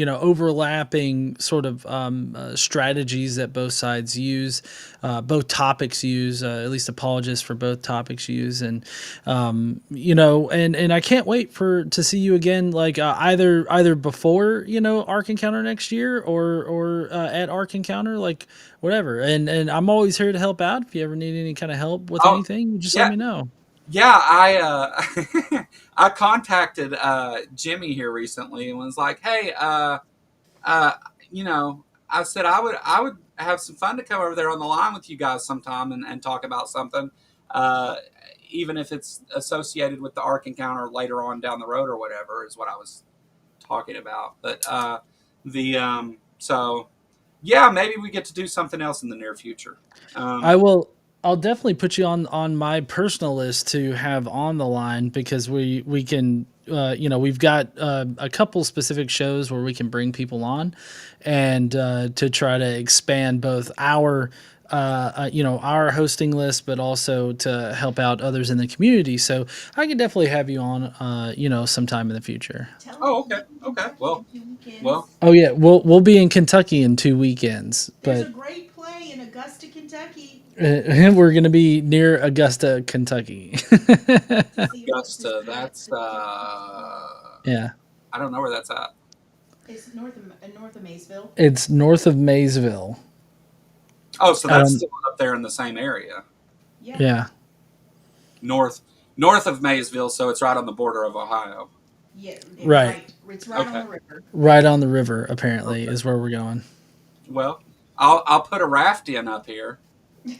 overlapping sort of strategies that both sides use, both topics use, at least apologists for both topics use, and and I can't wait to see you again, like either before Ark Encounter next year or at Ark Encounter, like whatever. And I'm always here to help out. If you ever need any kind of help with anything, just yeah. let me know. Yeah, I I contacted Jimmy here recently and was like, "Hey, uh, I said I would have some fun to come over there on the line with you guys sometime and talk about something, uh, even if it's associated with the Ark Encounter later on down the road or whatever is what I was talking about." But the so yeah, maybe we get to do something else in the near future. I will. I'll definitely put you on my personal list to have on the line because we can we've got a couple specific shows where we can bring people on and to try to expand both our our hosting list, but also to help out others in the community. So I can definitely have you on sometime in the future. Oh, okay, okay. Well, Oh yeah, we'll be in Kentucky in 2 weekends, There's but a great play in Augusta, Kentucky. we're going to be near Augusta, Kentucky. Augusta, that's Yeah, I don't know where that's at. It's north of Maysville. it's north of Maysville. Oh, so that's still up there in the same area, Yeah. Yeah, north of Maysville. So it's right on the border of Ohio. Yeah. Right. It's right Okay. on the river. right on the river. Apparently, is where we're going. Well, I'll put a raft in up here. Do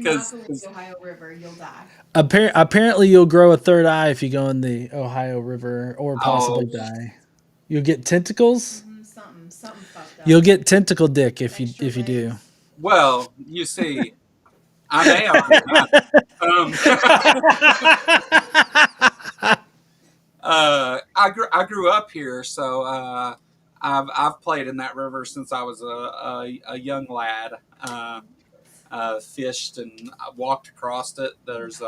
not go in the Ohio River. You'll die. Apparently, you'll grow a third eye if you go in the Ohio River, or possibly die. You'll get tentacles. Something fucked up. You'll get tentacle dick if you do. Well, you see, I may already I grew up here, so I've played in that river since I was a young lad. Fished and I walked across it. There's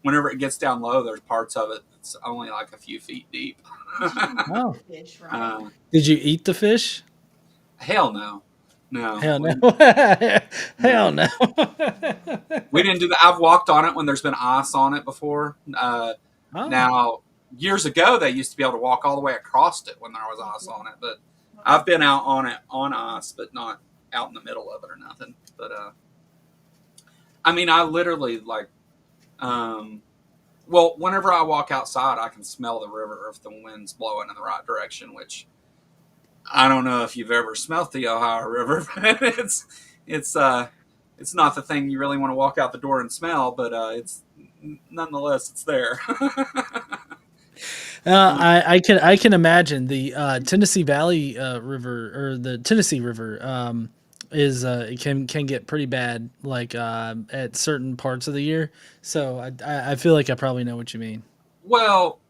whenever it gets down low, there's parts of it that's only like a few feet deep. Oh. Fish, right? Did you eat the fish? Hell no. No. Hell no. Hell no. We didn't do that. I've walked on it when there's been ice on it before. Oh. Now, years ago, they used to be able to walk all the way across it when there was ice on it. But I've been out on it on ice, but not out in the middle of it or nothing. But I mean, I literally like, well, whenever I walk outside, I can smell the river if the wind's blowing in the right direction, which I don't know if you've ever smelt the Ohio River, but it's not the thing you really want to walk out the door and smell, but it's nonetheless it's there. I can imagine the Tennessee Valley River or the Tennessee River is can get pretty bad like at certain parts of the year. So I feel like I probably know what you mean. Well,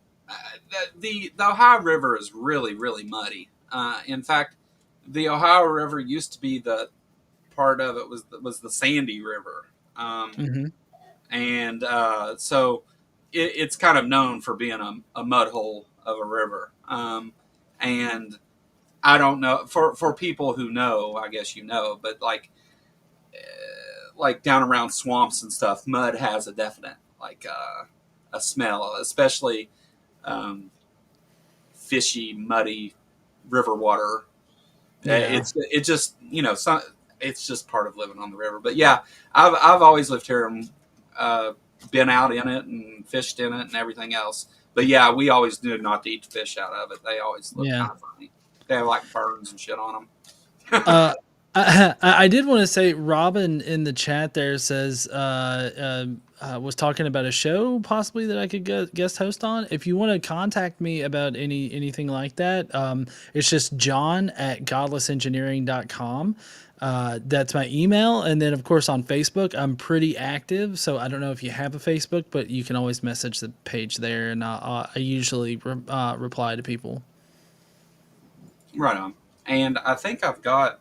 the Ohio River is really, really muddy. In fact, the Ohio River used to be the part of it was the Sandy River, and so it's kind of known for being a mud hole of a river. And I don't know for people who know, I guess you know, but like down around swamps and stuff, mud has a definite a smell, especially um, fishy, muddy river water. Yeah. It just it's just part of living on the river. But yeah, I've always lived here and been out in it and fished in it and everything else. But yeah, we always knew not to eat the fish out of it. They always look Yeah. kind of funny. They have like burns and shit on them. Uh, I did want to say, Robin in the chat there says, was talking about a show possibly that I could guest host on. If you want to contact me about anything like that, it's just john@godlessengineering.com. That's my email. And then, of course, on Facebook, I'm pretty active. So I don't know if you have a Facebook, but you can always message the page there. And I usually reply to people. Right on. And I think I've got,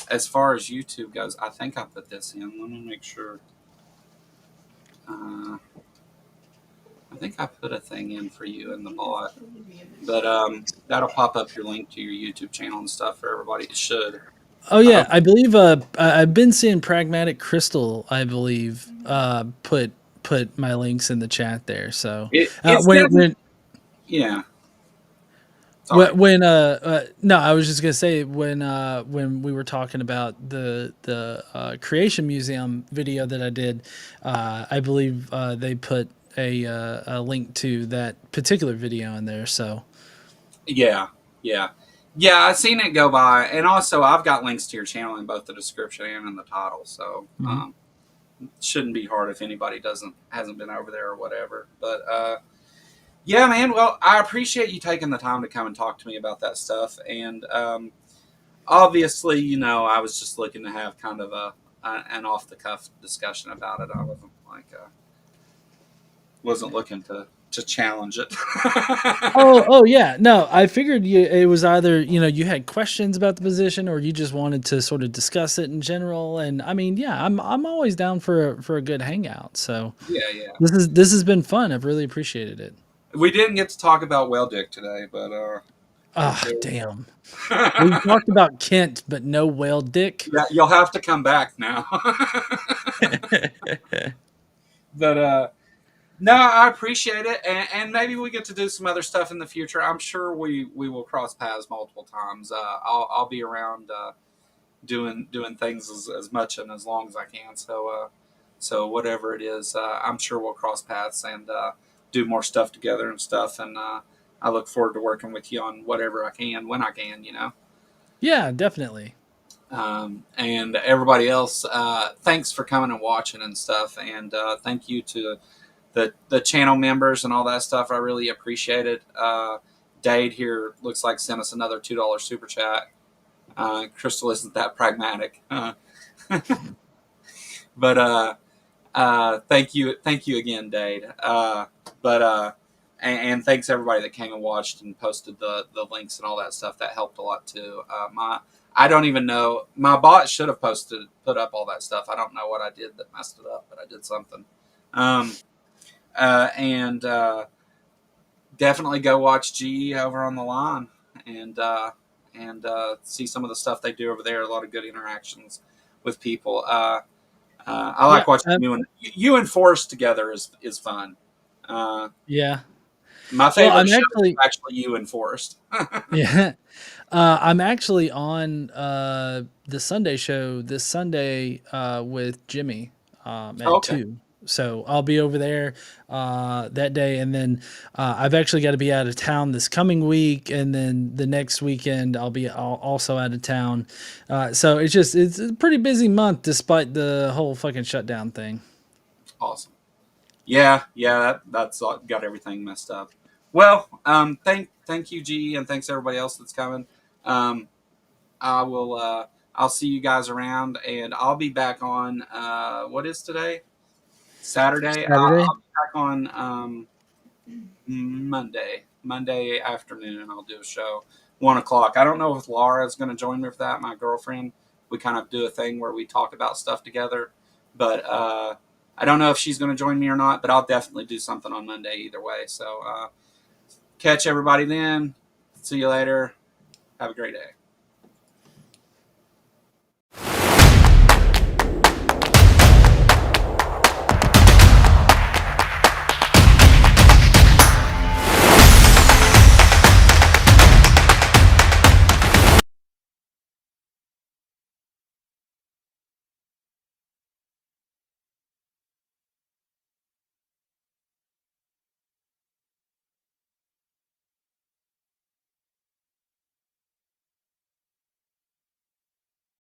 as far as YouTube goes, I think I put this in. Let me make sure. I think I put a thing in for you in the bot. But that'll pop up your link to your YouTube channel and stuff for everybody. It should. Oh yeah, I believe I've been seeing Pragmatic Crystal. I believe put my links in the chat there. So It's when yeah. Sorry. no, I was just gonna say when we were talking about the Creation Museum video that I did, I believe they put a link to that particular video in there. So Yeah, yeah, yeah. I've seen it go by, and also I've got links to your channel in both the description and in the title, so shouldn't be hard if anybody hasn't been over there or whatever. But yeah, man. Well, I appreciate you taking the time to come and talk to me about that stuff, and obviously, I was just looking to have kind of an off the cuff discussion about it. I wasn't looking to challenge it. oh yeah, no, I figured it was either you had questions about the position or you just wanted to sort of discuss it in general. And I mean, yeah, I'm always down for a good hangout. So yeah. this has been fun. I've really appreciated it. We didn't get to talk about whale dick today, but damn. We talked about Kent, but no whale dick. Yeah, you'll have to come back now. But no, I appreciate it, and maybe we get to do some other stuff in the future. I'm sure we will cross paths multiple times. I'll be around doing things as much and as long as I can. So whatever it is, I'm sure we'll cross paths and do more stuff together and stuff. And I look forward to working with you on whatever I can when I can. Yeah, definitely. And everybody else, thanks for coming and watching and stuff. And thank you to the channel members and all that stuff. I really appreciate it. Dade here looks like sent us another $2 super chat. Crystal isn't that pragmatic. But thank you again, Dade. And thanks everybody that came and watched and posted the links and all that stuff. That helped a lot too. I don't even know. My bot should have put up all that stuff. I don't know what I did that messed it up, but I did something. And definitely go watch GE over on the line and see some of the stuff they do over there. A lot of good interactions with people. I like watching you and Forrest together is fun. Yeah. My favorite show is actually you and Forrest. Yeah. I'm actually on the Sunday show this Sunday with Jimmy at 2. So I'll be over there that day, and then I've actually got to be out of town this coming week, and then the next weekend I'll be also out of town. So it's a pretty busy month despite the whole fucking shutdown thing. Awesome. Yeah, that's got everything messed up. Well, thank you, G, and thanks everybody else that's coming. I'll see you guys around, and I'll be back on what is today? Saturday. I'll be back on Monday afternoon. I'll do a show 1:00. I don't know if Laura is going to join me for that. My girlfriend. We kind of do a thing where we talk about stuff together, but I don't know if she's going to join me or not. But I'll definitely do something on Monday either way. So catch everybody then. See you later. Have a great day.